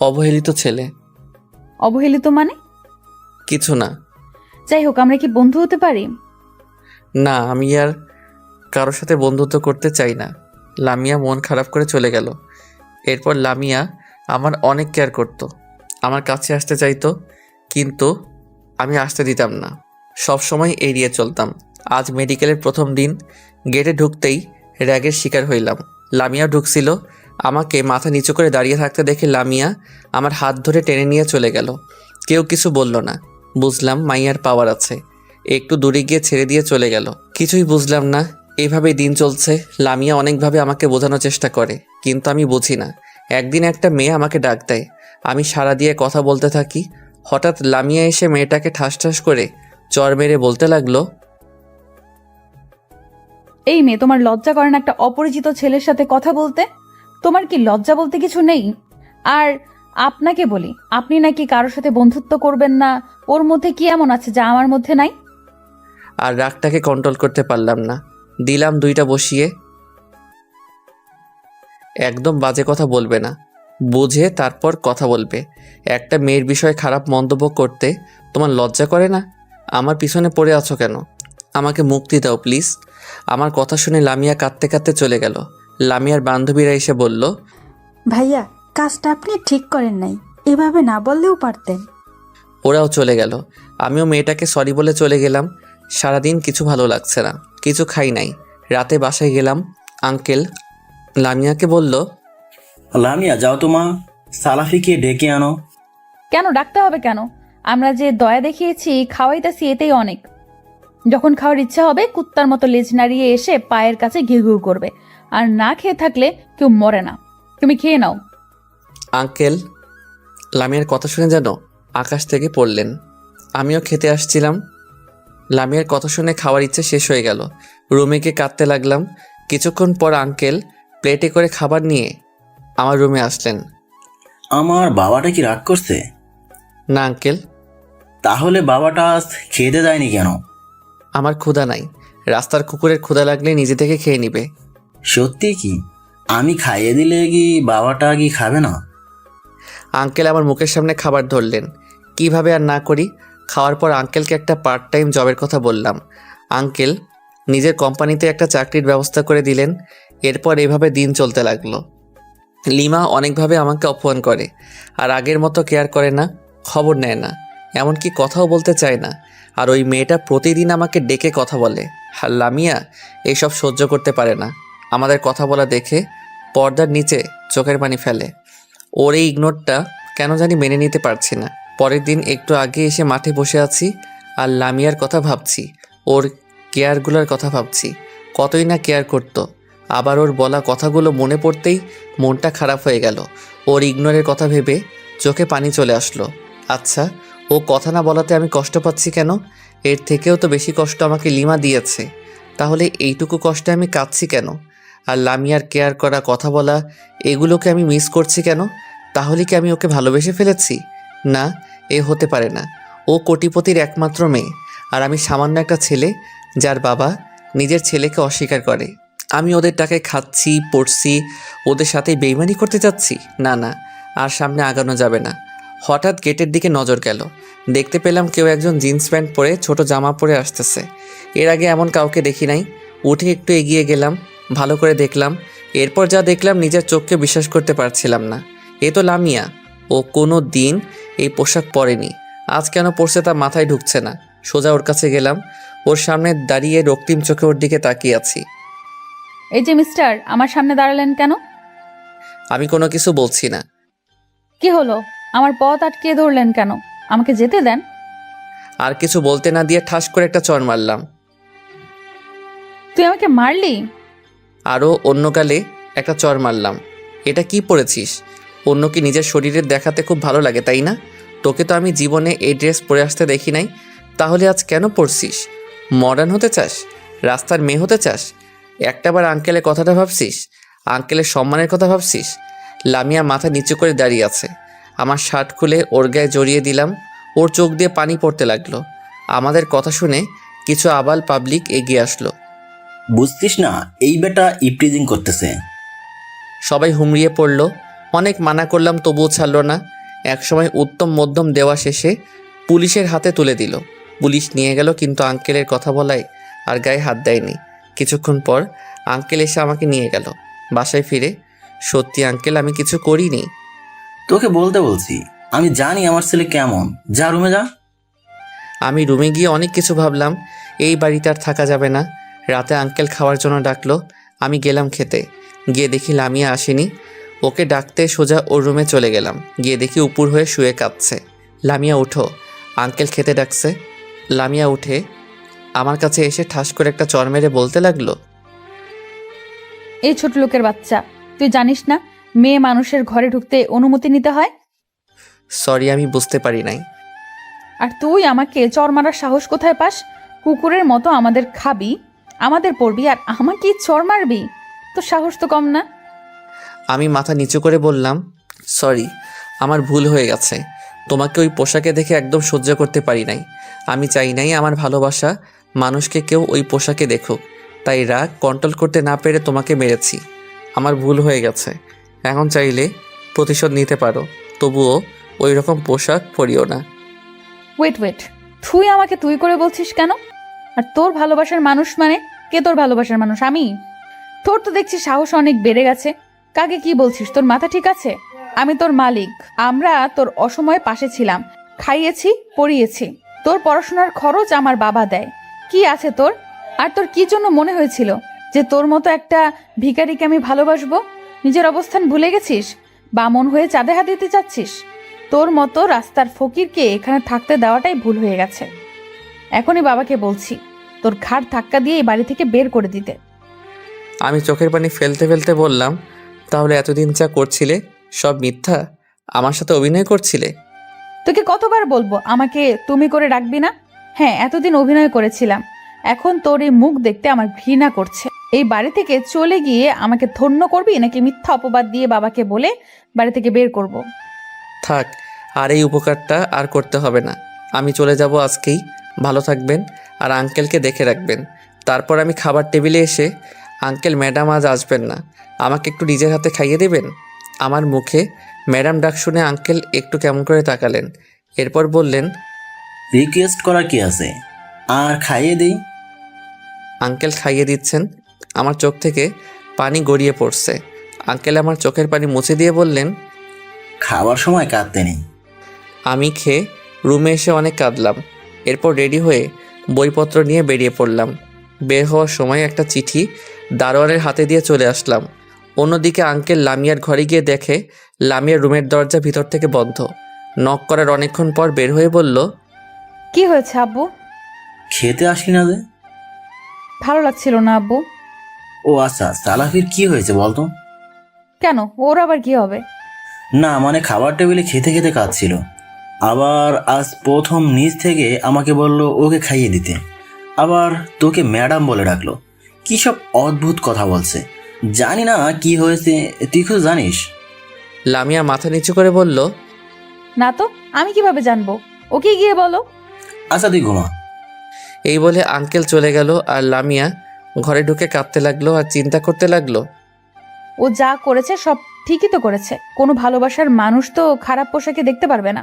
অবহেলিত ছেলে। অবহেলিত মানে? কিছু না। যাই হোক, আমরা কি বন্ধু হতে পারি? না, আমি আর কারোর সাথে বন্ধুত্ব করতে চাই না। লামিয়া মন খারাপ করে চলে গেল। এরপর লামিয়া আমার অনেক কেয়ার করত। আমার কাছে আসতে চাইতো, কিন্তু আমি আসতে দিতাম না। সব সময় এড়িয়ে চলতাম। আজ মেডিকেলের প্রথম দিন, গেটে ঢুকতেই র্যাগের শিকার হইলাম। লামিয়া ঢুকছিল। আমাকে মাথা নিচু করে দাঁড়িয়ে থাকতে দেখে লামিয়া আমার হাত ধরে টেনে নিয়ে চলে গেল। কেউ কিছু বলল না। বুঝলাম মাইয়ার পাওয়ার আছে। একটু দূরে গিয়ে ছেড়ে দিয়ে চলে গেল। কিছুই বুঝলাম না। এইভাবেই দিন চলছে। লামিয়া অনেকভাবে আমাকে বোঝানোর চেষ্টা করে, কিন্তু আমি বুঝি না। একদিন একটা মেয়ে আমাকে ডাক দেয়। আমি সাড়া দিয়ে কথা বলতে থাকি। হঠাৎ লামিয়া এসে মেয়েটাকে ঠাস ঠাস করে চর মেরে বলতে লাগলো, এই মেয়ে, তোমার লজ্জা করে না একটা অপরিচিত ছেলের সাথে কথা বলতে? তোমার কি লজ্জা বলতে কিছু নেই? আর আপনাকে বলি, আপনি নাকি কারোর সাথে বন্ধুত্ব করবেন না। ওর মধ্যে কি এমন আছে যা আমার মধ্যে নাই? আর রাগটাকে কন্ট্রোল করতে পারলাম না। দিলাম দুইটা বসিয়ে। একদম বাজে কথা বলবে না, বুঝে তারপর কথা বলবে। একটা মেয়ের বিষয়ে খারাপ মন্তব্য করতে তোমার লজ্জা করে না? আমার পিছনে পড়ে আছো কেন? আমাকে মুক্তি দাও প্লিজ। আমার কথা শুনে লামিয়া কাঁদতে কাঁদতে চলে গেল। লামিয়ার বান্ধবীরা এসে বলল, ভাইয়া, কাজটা আপনি ঠিক করেন নাই, এভাবে না বললেও পারতেন। ওরাও চলে গেল। আমিও মেয়েটাকে সরি বলে চলে গেলাম। সারাদিন কিছু ভালো লাগছে না, কিছু খাই নাই। রাতে বাসায় গেলাম। আঙ্কেল লামিয়াকে বলল, লামিয়া যাও তো মা, সালাফিকে ডেকে আনো। কেন ডাকতে হবে কেন? আমরা যে দয়া দেখিয়েছি, খাওয়াইতেছি, এতেই অনেক। যখন খাওয়ার ইচ্ছা হবে কুত্তার মতো লেজ নাড়িয়ে এসে পায়ের কাছে ঘিউ ঘিউ করবে। আর না খেয়ে থাকলে কেউ মরে না। তুমি খেয়ে নাও। আঙ্কেল লামিয়ার কথা শুনে যেন আকাশ থেকে পড়লেন। আমিও খেতে আসছিলাম। লামিয়ার কথা শুনে খাওয়ার ইচ্ছে শেষ হয়ে গেল। রুমে গিয়ে কাঁদতে লাগলাম। কিছুক্ষণ পর আঙ্কেল প্লেটে করে খাবার নিয়ে আমার রুমে আসলেন। আমার বাবাটা কি রাগ করছে? না আঙ্কেল। তাহলে বাবাটা আজ খেতে যায়নি কেন? আমার ক্ষুধা নাই। রাস্তার কুকুরের ক্ষুধা লাগলে নিজে থেকে খেয়ে নিবে। সত্যি কি? আমি খাইয়ে দিলে কি বাবাটা কি খাবে না? আঙ্কেল আমার মুখের সামনে খাবার ধরলেন। কিভাবে আর না করি। খাওয়ার পর আঙ্কেলকে একটা পার্ট টাইম জবের কথা বললাম। আঙ্কেল নিজের কোম্পানিতে একটা চাকরির ব্যবস্থা করে দিলেন। এরপর এভাবে দিন চলতে লাগলো। লিমা অনেকভাবে আমাকে অপমান করে, আর আগের মতো কেয়ার করে না, খবর নেয় না, এমনকি কথাও বলতে চায় না। আর ওই মেয়েটা প্রতিদিন আমাকে ডেকে কথা বলে। আর লামিয়া এইসব সহ্য করতে পারে না। আমাদের কথা বলা দেখে পর্দার নিচে চোখের পানি ফেলে। ওর এই ইগনোরটা কেন জানি মেনে নিতে পারছি না। পরের দিন একটু আগে এসে মাঠে বসে আছি আর লামিয়ার কথা ভাবছি, ওর কেয়ারগুলোর কথা ভাবছি। কতই না কেয়ার করতো। আবার ওর বলা কথাগুলো মনে পড়তেই মনটা খারাপ হয়ে গেল। ওর ইগনোরের কথা ভেবে চোখে পানি চলে আসলো। আচ্ছা, ও কথা না বলাতে আমি কষ্ট পাচ্ছি কেন? এর থেকেও তো বেশি কষ্ট আমাকে লিমা দিয়েছে। তাহলে এইটুকু কষ্টে আমি কাঁদছি কেন? আর লামিয়ার কেয়ার করা, কথা বলা, এগুলোকে আমি মিস করছি কেন? তাহলে কি আমি ওকে ভালোবেসে ফেলেছি? না, এ হতে পারে না। ও কোটিপতির একমাত্র মেয়ে, আর আমি সামান্য একটা ছেলে যার বাবা নিজের ছেলেকে অস্বীকার করে। আমি ওদের টাকায় খাচ্ছি, পড়ছি, ওদের সাথে বেইমানি করতে চাচ্ছি? না না, আর সামনে আগানো যাবে না। হঠাৎ গেটের দিকে নজর গেল। দেখতে পেলাম কেউ একজন জিন্স প্যান্ট পরে ছোট জামা পরে আসতেছে। এর আগে এমন কাউকে দেখি নাই। উঠে একটু এগিয়ে গেলাম, ভালো করে দেখলাম। এরপর যা দেখলাম নিজের চোখকে বিশ্বাস করতে পারছিলাম না। এ তো লামিয়া। ও কোনো দিন এই পোশাক পরেনি। আজ কেন পরছে তা মাথায় ঢুকছে না। সোজা ওর কাছে গেলাম। ওর সামনে দাঁড়িয়ে রক্তিম চোখে ওর দিকে তাকিয়ে আছি। এই যে মিস্টার, আমার সামনে দাঁড়ালেন কেন? আমি কোনো কিছু বলছি না। কি হলো? আমার পথ আটকে ধরলেন কেন? আমাকে যেতে দেন। আর কিছু বলতে না দিয়ে ঠাস করে একটা চড় মারলাম। তুই আমাকে মারলি? আরও অন্য গালে একটা চড় মারলাম। এটা কি পরেছিস? অন্যকে নিজের শরীরের দেখাতে খুব ভালো লাগে, তাই না? তোকে তো আমি জীবনে এই ড্রেস পরে আসতে দেখি নাই। তাহলে আজ কেন পরছিস? মডার্ন হতে চাস? রাস্তার মেয়ে হতে চাস? একটাবার আঙ্কেলের কথাটা ভাবছিস? আঙ্কেলের সম্মানের কথা ভাবছিস? লামিয়া মাথা নিচু করে দাঁড়িয়ে আছে। আমার শার্ট খুলে ওর গায়ে জড়িয়ে দিলাম। ওর চোখ দিয়ে পানি পড়তে লাগলো। আমাদের কথা শুনে কিছু আবাল পাবলিক এগিয়ে আসলো। বুঝতিস না এই বেটা ইপ্রিজিং করতেছে? সবাই হুমড়িয়ে পড়ল। অনেক মানা করলাম, তবুও ছাড়ল না। একসময় উত্তম মধ্যম দেওয়া শেষে পুলিশের হাতে তুলে দিল। পুলিশ নিয়ে গেল, কিন্তু আঙ্কেলের কথা বলায় আর গায়ে হাত দেয়নি। কিছুক্ষণ পর আঙ্কেল এসে আমাকে নিয়ে গেল বাসায় ফিরে। সত্যি আঙ্কেল, আমি কিছু করিনি। তোকে বলতে বলছি, আমি জানি আমার ছেলে কেমন। যা রুমে যা। আমি রুমে গিয়ে অনেক কিছু ভাবলাম। এই বাড়িতে আর থাকা যাবে না। রাতে আঙ্কেল খাওয়ার জন্য ডাকলো। আমি গেলাম খেতে। গিয়ে দেখি লামিয়া আসেনি। ওকে ডাকতে সোজা ওর রুমে চলে গেলাম। গিয়ে দেখি উপর হয়ে শুয়ে কাঁদছে। লামিয়া উঠো, আঙ্কেল খেতে ডাকছে। লামিয়া উঠে আমার কাছে এসে ঠাস করে একটা চড় মেরে বলতে লাগলো, এই ছোট লোকের বাচ্চা, তুই জানিস না মেয়ে মানুষের ঘরে ঢুকতে অনুমতি নিতে হয়? সরি, আমি বুঝতে পারি নাই। আর তুই আমাকে চর মারার সাহস কোথায় পাস? কুকুরের মতো আমাদের খাবি, আমাদের পড়বি, আর আমাকে চর মারবি? তোর সাহস তো কম না। আমি মাথা নিচু করে বললাম, সরি, আমার ভুল হয়ে গেছে। তোমাকে ওই পোশাকে দেখে একদম সহ্য করতে পারি নাই। আমি চাই নাই আমার ভালোবাসা মানুষকে কেউ ওই পোশাকে দেখুক। তাই রাগ কন্ট্রোল করতে না পেরে তোমাকে মেরেছি। আমার ভুল হয়ে গেছে। এখন চাইলে প্রতিশোধ নিতে পারো, তবুও ওই রকম পোশাক পরিও না। ওয়েট, তুই আমাকে তুই করে বলছিস কেন? আর তোর ভালোবাসার মানুষ মানে কে? তোর ভালোবাসার মানুষ আমি? তোর তো দেখছি সাহস অনেক বেড়ে গেছে। কাকে কি বলছিস? তোর মাথা ঠিক আছে? আমি তোর মালিক। আমরা তোর অসময়ে পাশে ছিলাম, খাইয়েছি, পড়িয়েছি। তোর পড়াশোনার খরচ আমার বাবা দেয়। কি আছে তোর? আর তোর কি জন্য মনে হয়েছিল যে তোর মতো একটা ভিখারিকে আমি ভালোবাসবো? নিজের অবস্থান ভুলে গেছিস? বামন হয়ে চাঁদে হাত দিতে চাচ্ছিস? তোর মতো রাস্তার ফকিরকে এখানে থাকতে দেওয়াটাই ভুল হয়ে গেছে। এখনই বাবাকে বলছি তোর ঘাড় ধাক্কা দিয়ে এই বাড়ি থেকে বের করে দিতে। আমি চোখের পানি ফেলতে ফেলতে বললাম, তাহলে এতদিন যা করছিলে সব মিথ্যা? আমার সাথে অভিনয় করছিলে? তোকে কতবার বলবো আমাকে তুমি করে ডাকবি না? হ্যাঁ, এতদিন অভিনয় করেছিলাম। এখন তোর এই মুখ দেখতে আমার ঘৃণা করছে। এই বাড়ি থেকে চলে গিয়ে আমাকে ধন্য করবি, নাকি মিথ্যা অপবাদ দিয়ে বাবাকে বলে বাড়ি থেকে বের করব? থাক, আর এই উপকারটা আর করতে হবে না। আমি চলে যাব আজকেই। ভালো থাকবেন। আর আঙ্কেলকে দেখে রাখবেন। তারপর আমি খাবার টেবিলে এসে, আঙ্কেল ম্যাডাম আজ আসবেন না, আমাকে একটু নিজের হাতে খাইয়ে দেবেন? আমার মুখে ম্যাডাম ডাক শুনে আঙ্কেল একটু কেমন করে তাকালেন। এরপর বললেন, রিকোয়েস্ট করার কি আছে, আর খাইয়ে দিই। আঙ্কেল খাইয়ে দিচ্ছেন। আমার চোখ থেকে পানি গড়িয়ে পড়ছে। আঙ্কেল আমার চোখের পানি মুছে দিয়ে বললেন, খাবার সময় কাঁদতে নেই। আমি খেয়ে রুমে এসে অনেক কাঁদলাম। এরপর রেডি হয়ে বইপত্র নিয়ে বেরিয়ে পড়লাম। বের হওয়ার সময় একটা চিঠি দারোয়ানের হাতে দিয়ে চলে আসলাম। অন্যদিকে আঙ্কেল লামিয়ার ঘরে গিয়ে দেখে লামিয়ার রুমের দরজা ভিতর থেকে বন্ধ। নক করার অনেকক্ষণ পর বের হয়ে বলল, কি হয়েছে আব্বু? খেতে আসলি না যে? ভালো লাগছিল না আব্বু। ও আচ্ছা, সালাফির কি হয়েছে বলতো? কেন, ওর আবার কি হবে? না মানে খাবার টেবিলে খেতে খেতে কাঁদছিল। আবার আজ প্রথম নিজ থেকে আমাকে বলল ওকে খাইয়ে দিতে। আবার তোকে ম্যাডাম বলে ডাকলো। কি সব অদ্ভুত কথা বলছে। জানি না কি হয়েছে, তুই কিছু জানিস? লামিয়া মাথা নিচু করে বলল, না তো, আমি কিভাবে জানবো? ওকে গিয়ে বলো। আচ্ছা তুই ঘুমা। এই বলে আঙ্কেল চলে গেল আর লামিয়া ঘরে ঢুকে কাঁদতে লাগলো আর চিন্তা করতে লাগলো। ও যা করেছে সব ঠিকই তো করেছে। কোনো ভালোবাসার মানুষ তো খারাপ পোশাকে দেখতে পারবে না।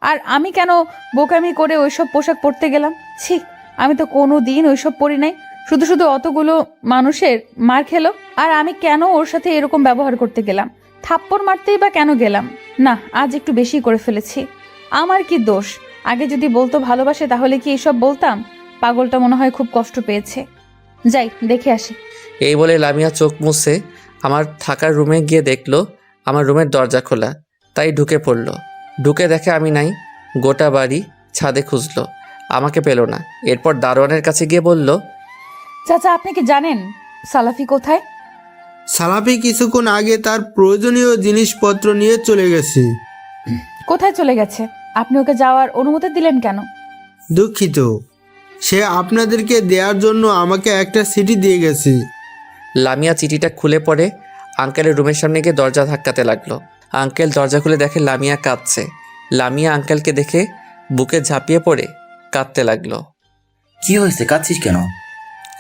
আর আমি কেন বোকামি করে ওইসব পোশাক পরতে গেলাম? ছি, আমি তো কোনো দিন ওইসব পরি নাই। শুধু শুধু অতগুলো মানুষের মার খেলো, আর আমি কেন ওর সাথে এরকম ব্যবহার করতে গেলাম? থাপ্পড় মারতেই বা কেন গেলাম? না, আজ একটু বেশি করে ফেলেছি। আমার কি দোষ? আগে যদি বলতো ভালোবাসে তাহলে কি এসব বলতাম? পাগলটা মনে হয় খুব কষ্ট পেয়েছে। যাই দেখে আসি। এই বলে লামিয়া চোখ মুছে আমার থাকার রুমে গিয়ে দেখলো আমার রুমের দরজা খোলা। তাই ঢুকে পড়ল। ঢুকে দেখে আমি নাই। গোটা বাড়ি ছাদে খুঁজলো, আমাকে পেল না। এরপর দারোয়ানের কাছে গিয়ে বলল, চাচা, আপনি কি জানেন সালাফি কোথায়? সালাফি কিছুক্ষণ আগে তার প্রয়োজনীয় জিনিসপত্র নিয়ে চলে গেছে। কোথায় চলে গেছে? আপনি ওকে যাওয়ার অনুমতি দিলেন কেন? দুঃখিত, সে আপনাদেরকে দেওয়ার জন্য আমাকে একটা চিঠি দিয়ে গেছে। লামিয়া চিঠিটা খুলে পড়ে আঙ্কেলের রুমের সামনে গিয়ে দরজা ধাক্কাতে লাগলো। আঙ্কেল দরজা খুলে দেখে লামিয়া কাঁদছে। লামিয়া আঙ্কেলকে দেখে বুকে ঝাঁপিয়ে পড়ে কাঁদতে লাগলো। কি হয়েছে, কাঁদছিস কেন?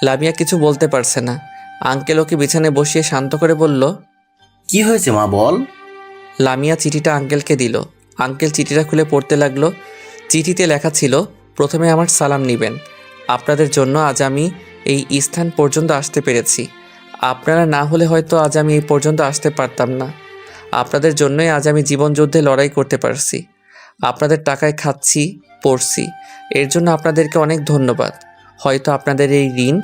লামিয়া কিছু বলতে পারছে না। আঙ্কেল ওকে বিছানায় বসিয়ে শান্ত করে বলল, কি হয়েছে মা বল। লামিয়া চিঠিটা আঙ্কেলকে দিল। আঙ্কেল চিঠিটা খুলে পড়তে লাগলো। চিঠিতে লেখা ছিল, প্রথমে আমার সালাম নেবেন। আপনাদের জন্য আজ আমি এই স্থান পর্যন্ত আসতে পেরেছি। আপনারা না হলে হয়তো আজ আমি এই পর্যন্ত আসতে পারতাম না। আপনাদের জন্যই আজ আমি জীবনযুদ্ধে লড়াই করতে পারছি। আপনাদের টাকায় খাচ্ছি, পড়ছি। এর জন্য আপনাদেরকে অনেক ধন্যবাদ। হয়তো আপনাদের এই ঋণ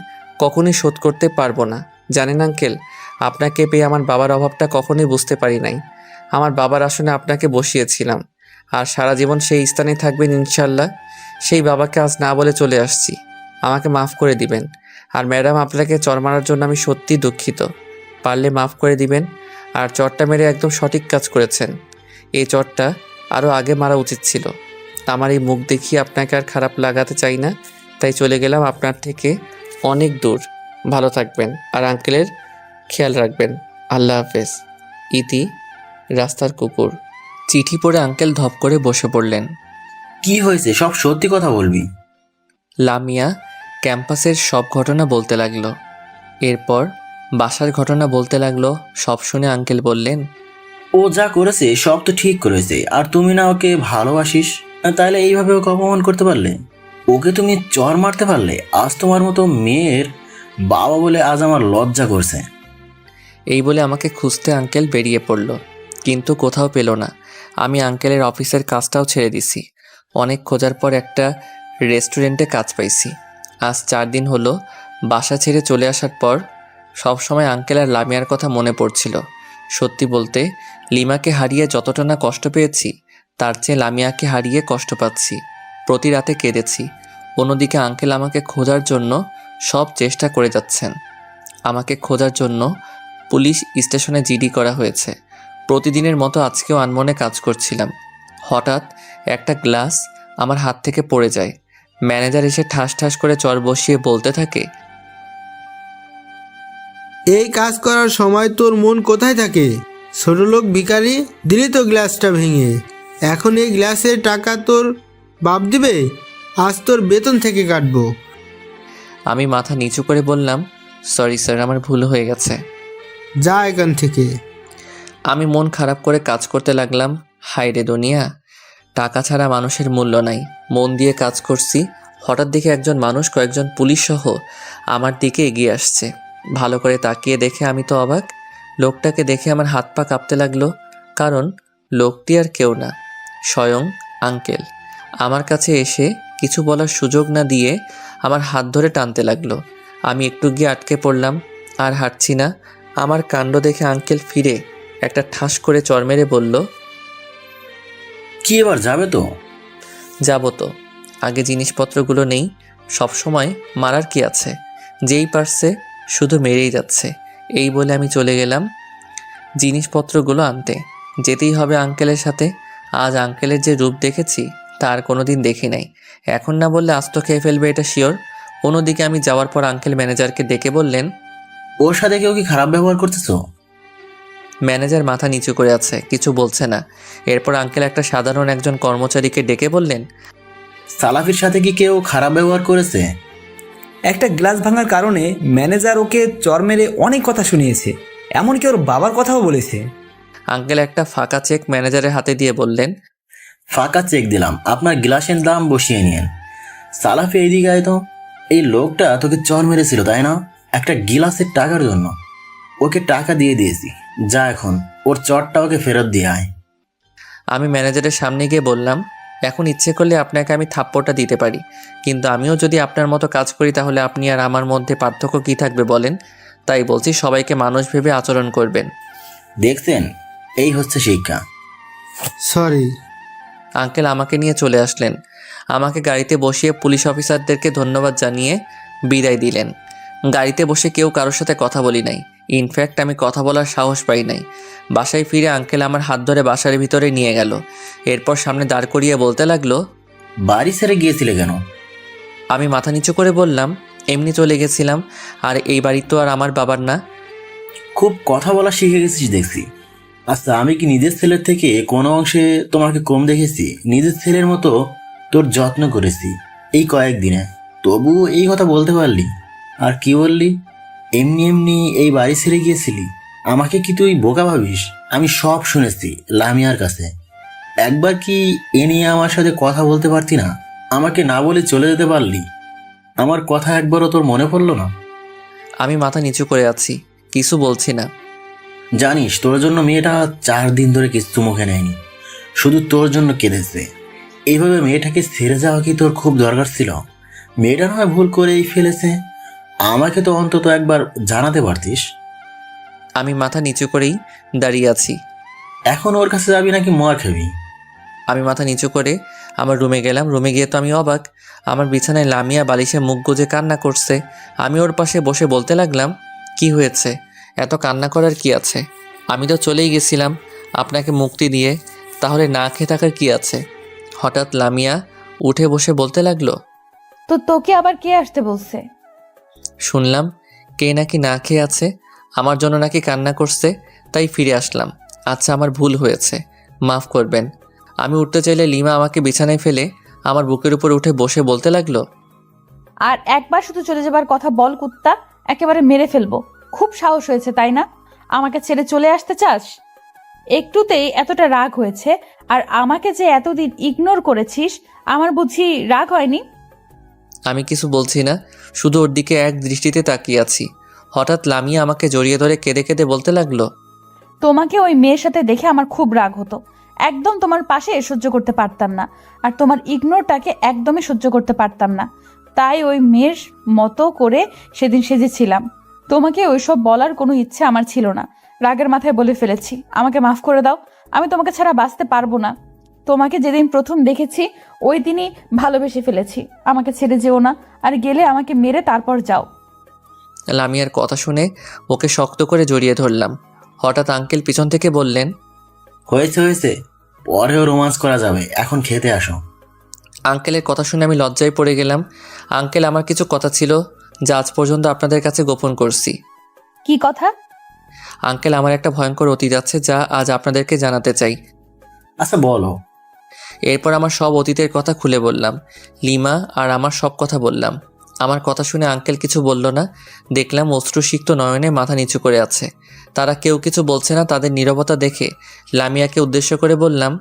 কখনোই শোধ করতে পারবো না। জানেন আঙ্কেল, আপনাকে পেয়ে আমার বাবার অভাবটা কখনোই বুঝতে পারি নাই। আমার বাবার আসনে আপনাকে বসিয়েছিলাম, আর সারা জীবন সেই স্থানে থাকবেন ইনশাল্লাহ। সেই বাবাকে আজ না বলে চলে আসছি। আমাকে মাফ করে দিবেন। আর ম্যাডাম, আপনাকে চর মারার জন্য আমি সত্যি দুঃখিত। পারলে মাফ করে দিবেন। আর চরটা মেরে একদম সঠিক কাজ করেছেন। এই চরটা আরও আগে মারা উচিত ছিল। আমার এই মুখ দেখিয়ে আপনাকে আর খারাপ লাগাতে চাই না, তাই চলে গেলাম আপনার থেকে অনেক দূর। ভালো থাকবেন আর আঙ্কেলের খেয়াল রাখবেন। আল্লাহ হাফেজ। ইতি, রাস্তার কুকুর। চিঠি পড়ে আঙ্কেল ধপ করে বসে পড়লেন। কি হয়েছে, সব সত্যি কথা বলবি। লামিয়া ক্যাম্পাসের সব ঘটনা বলতে লাগলো। এরপর বাসার ঘটনা বলতে লাগলো। সব শুনে আঙ্কেল বললেন, ও যা করেছে সব তো ঠিক করেছে, আর তুমি না ওকে ভালোবাসিস, তাহলে এইভাবে ওকে অপমান করতে পারলে? ওকে তুমি চর মারতে পারলে? আজ তোমার মতো মেয়ের বাবা বলে আজ আমার লজ্জা করছে। এই বলে আমাকে খুঁজতে আঙ্কেল বেরিয়ে পড়ল, কিন্তু কোথাও পেল না। আমি আঙ্কেলের অফিসের কাজটাও ছেড়ে দিছি। অনেক খোঁজার পর একটা রেস্টুরেন্টে কাজ পাইছি। আজ 4 দিন হলো বাসা ছেড়ে চলে আসার পর সব সময় আঙ্কেল আর লামিয়ার কথা মনে পড়ছিল। সত্যি বলতে, লিমাকে হারিয়ে যতটা না কষ্ট পেয়েছি, তার চেয়ে লামিয়াকে হারিয়ে কষ্ট পাচ্ছি। প্রতি রাতে কেঁদেছি। অন্যদিকে আঙ্কেল আমাকে খোঁজার জন্য সব চেষ্টা করে যাচ্ছেন। আমাকে খোঁজার জন্য পুলিশ স্টেশনে জিডি করা হয়েছে। প্রতিদিনের মতো আজকেও আনমনে কাজ করছিলাম। হঠাৎ একটা গ্লাস আমার হাত থেকে পড়ে যায়। ম্যানেজার এসে ঠাস ঠাস করে চর বসিয়ে বলতে থাকে, এই কাজ করার সময় তোর মন কোথায় থাকে? ছোট লোক ভিখারি, দিলি তো গ্লাসটা ভেঙে। এখন এই গ্লাসের টাকা তোর বাপ দিবে? আজ তোর বেতন থেকে কাটবো। আমি মাথা নিচু করে বললাম, সরি স্যার, আমার ভুল হয়ে গেছে। যা এখান থেকে। আমি মন খারাপ করে কাজ করতে লাগলাম। হায় রে দুনিয়া, টাকা ছাড়া মানুষের মূল্য নাই। মন দিয়ে কাজ করছি, হঠাৎ দেখে একজন মানুষ কয়েকজন পুলিশ সহ আমার দিকে এগিয়ে আসছে। ভালো করে তাকিয়ে দেখে আমি তো অবাক। লোকটাকে দেখে আমার হাত পা কাঁপতে লাগলো, কারণ লোকটি আর কেউ না, স্বয়ং আঙ্কেল। আমার কাছে এসে কিছু বলার সুযোগ না দিয়ে আমার হাত ধরে টানতে লাগলো। আমি একটু গিয়ে আটকে পড়লাম, আর হাঁটছি না। আমার কাণ্ড দেখে আঙ্কেল ফিরে একটা ঠাস করে চড় মেরে বলল, কি এবার যাবে তো? যাবো তো, আগে জিনিসপত্রগুলো নেই। সবসময় মারার কি আছে, যেই পারছে শুধু মেরেই যাচ্ছে। এই বলে আমি চলে গেলাম জিনিসপত্রগুলো আনতে। যেতেই হবে আঙ্কেলের সাথে। আজ আঙ্কেলের যে রূপ দেখেছি তার কোনো দিন দেখি নাই। এখন না বললে আস্ত খেয়ে ফেলবে, এটা শিওর। অন্যদিকে আমি যাওয়ার পর আঙ্কেল ম্যানেজারকে ডেকে বললেন, ওর সাথে কেউ কি খারাপ ব্যবহার করতেছো? ম্যানেজার মাথা নিচু করে আছে, কিছু বলছে না। এরপর আঙ্কেল একটা সাধারণ একজন কর্মচারীকে ডেকে বললেন, সালাফির সাথে কি কেউ খারাপ ব্যবহার করেছে? একটা গ্লাস ভাঙার কারণে ম্যানেজার ওকে চর মেরে অনেক কথা শুনিয়েছে, এমনকি ওর বাবার কথাও বলেছে। আঙ্কেল একটা ফাঁকা চেক ম্যানেজারের হাতে দিয়ে বললেন, ফাঁকা চেক দিলাম, আপনার গ্লাসের দাম বসিয়ে নিয়েন। সালাফি এইদিকে আয় তো। এই লোকটা তোকে চর মেরেছিল তাই না? একটা গিলাসের টাকার জন্য। ওকে টাকা দিয়ে দিয়েছি, যা এখন ওর চরটা ওকে ফেরত দিয়ে আয়। আমি ম্যানেজারের সামনে গিয়ে বললাম, এখন ইচ্ছে করলে আপনাকে আমি থাপ্পড়টা দিতে পারি, কিন্তু আমিও যদি আপনার মতো কাজ করি তাহলে আপনি আর আমার মধ্যে পার্থক্য কী থাকবে বলেন? তাই বলছি, সবাইকে মানুষ ভেবে আচরণ করবেন। দেখছেন, এই হচ্ছে শিক্ষা। সরি। আঙ্কেল আমাকে নিয়ে চলে আসলেন। আমাকে গাড়িতে বসিয়ে পুলিশ অফিসারদেরকে ধন্যবাদ জানিয়ে বিদায় দিলেন। গাড়িতে বসে কেউ কারোর সাথে কথা বলি নাই। ইনফ্যাক্ট আমি কথা বলার সাহস পাই নাই। বাসায় ফিরে আঙ্কেল আমার হাত ধরে বাসার ভিতরে নিয়ে গেল। এরপর সামনে দাঁড় করিয়ে বলতে লাগলো, বাড়ি ছেড়ে গিয়েছিলে কেন? আমি মাথা নিচু করে বললাম, এমনি চলে গেছিলাম, আর এই বাড়ি তো আর আমার বাবার না। খুব কথা বলা শিখে গেছিস দেখছি। আচ্ছা, আমি কি নিজের ছেলের থেকে কোনো অংশে তোমাকে কম দেখেছি? নিজের ছেলের মতো তোর যত্ন করেছি এই কয়েকদিনে, তবু এই কথা বলতে পারলি? আর কি বললি, এমনি এমনি এই বাড়ি ছেড়ে গিয়েছিলি? আমাকে কি তুই বোকা ভাবিস? আমি সব শুনেছি লামিয়ার কাছে। একবার কি এ নিয়ে আমার সাথে কথা বলতে পারতি না? আমাকে না বলে চলে যেতে পারলি? আমার কথা একবারও তোর মনে পড়লো না? আমি মাথা নিচু করে আছি, কিছু বলছি না। জানিস, তোর জন্য মেয়েটা 4 দিন ধরে কিছু মুখে নেয়নি, শুধু তোর জন্য কেঁদেছে। এইভাবে মেয়েটাকে ছেড়ে যাওয়া কি তোর খুব দরকার ছিল? মেয়েটা নয় ভুল করেই ফেলেছে, আমাকে তো অন্তত একবার জানাতে পারতিস। আমি মাথা নিচু করেই দাঁড়িয়ে আছি। এখন ওর কাছে যাবি নাকি মার খাবি? আমি মাথা নিচু করে আমার রুমে গেলাম। রুমে গিয়ে তো আমি অবাক। আমার বিছানায় লামিয়া বালিশে মুখ গুজে কান্না করছে। আমি ওর পাশে বসে বলতে লাগলাম, কি হয়েছে? এত কান্না করার কি আছে? আমি তো চলেই গেছিলাম আপনাকে মুক্তি দিয়ে, তাহলে না খেয়ে থাকার কি আছে? হঠাৎ লামিয়া উঠে বসে বলতে লাগলো, তো তোকে আবার কে আসতে বলছে? শুনলাম কে নাকি না খেয়ে আছে, আমার জন্য নাকি কান্না করছে, তাই ফিরে আসলাম। আচ্ছা, আমার ভুল হয়েছে, মাফ করবেন। আমি উঠতে চাইলে লিমা আমাকে বিছানায় ফেলে আমার বুকের উপর উঠে বসে বলতে লাগলো, আর একবার শুধু চলে যাবার কথা বল কুত্তা, একেবারে মেরে ফেলবো। খুব সাহস হয়েছে তাই না? আমাকে ছেড়ে চলে আসতে চাস? একটুতেই এতটা রাগ হয়েছে? আর আমাকে যে এতদিন ইগনোর করেছিস, আমার বুঝি রাগ হয়নি? আমি কিছু বলছি না, শুধু ওর দিকে এক দৃষ্টিতে তাকিয়ে আছি। হঠাৎ লামিয়া আমাকে জড়িয়ে ধরে কেঁদে কেঁদে বলতে লাগলো, তোমাকে ওই মেয়ের সাথে দেখে আমার খুব রাগ হতো, একদম তোমার পাশে সহ্য করতে পারতাম না, আর তোমার ইগনোরটাকে একদমই সহ্য করতে পারতাম না। তাই ওই মেয়ের মতো করে সেদিন সেজেছিলাম। তোমাকে ওইসব বলার কোনো ইচ্ছে আমার ছিল না, রাগের মাথায় বলে ফেলেছি। আমাকে মাফ করে দাও, আমি তোমাকে ছাড়া বাঁচতে পারবো না। তোমাকে যেদিন প্রথম দেখেছি ওই দিনই ভালোবেসে ফেলেছি। আমাকে ছেড়ে যেও না, আর গেলে আমাকে মেরে তারপর যাও। লামিয়ার কথা শুনে ওকে শক্ত করে জড়িয়ে ধরলাম। হঠাৎ আঙ্কেল পিছন থেকে বললেন, হয়েছে হয়েছে, পরেও রোমান্স করা যাবে, এখন খেতে আসো। আঙ্কেলের কথা শুনে আমি লজ্জায় পড়ে গেলাম। আঙ্কেল, আমার কিছু কথা ছিল যা আজ পর্যন্ত আপনাদের কাছে গোপন করছি। কি কথা? আঙ্কেল, আমার একটা ভয়ঙ্কর অতীত আছে যা আজ আপনাদেরকে জানাতে চাই। আচ্ছা বলো। এরপর আমার সব অতীতের কথা খুলে বললাম। লিমা আর আমার সব কথা বললাম। আমার কথা শুনে আঙ্কেল কিছু বলল না। দেখলাম অশ্রুসিক্ত নয়নে মাথা নিচু করে আছে। তারা কেউ কিছু বলছে না। তাদের নীরবতা দেখে লামিয়াকে উদ্দেশ্য করে বললাম,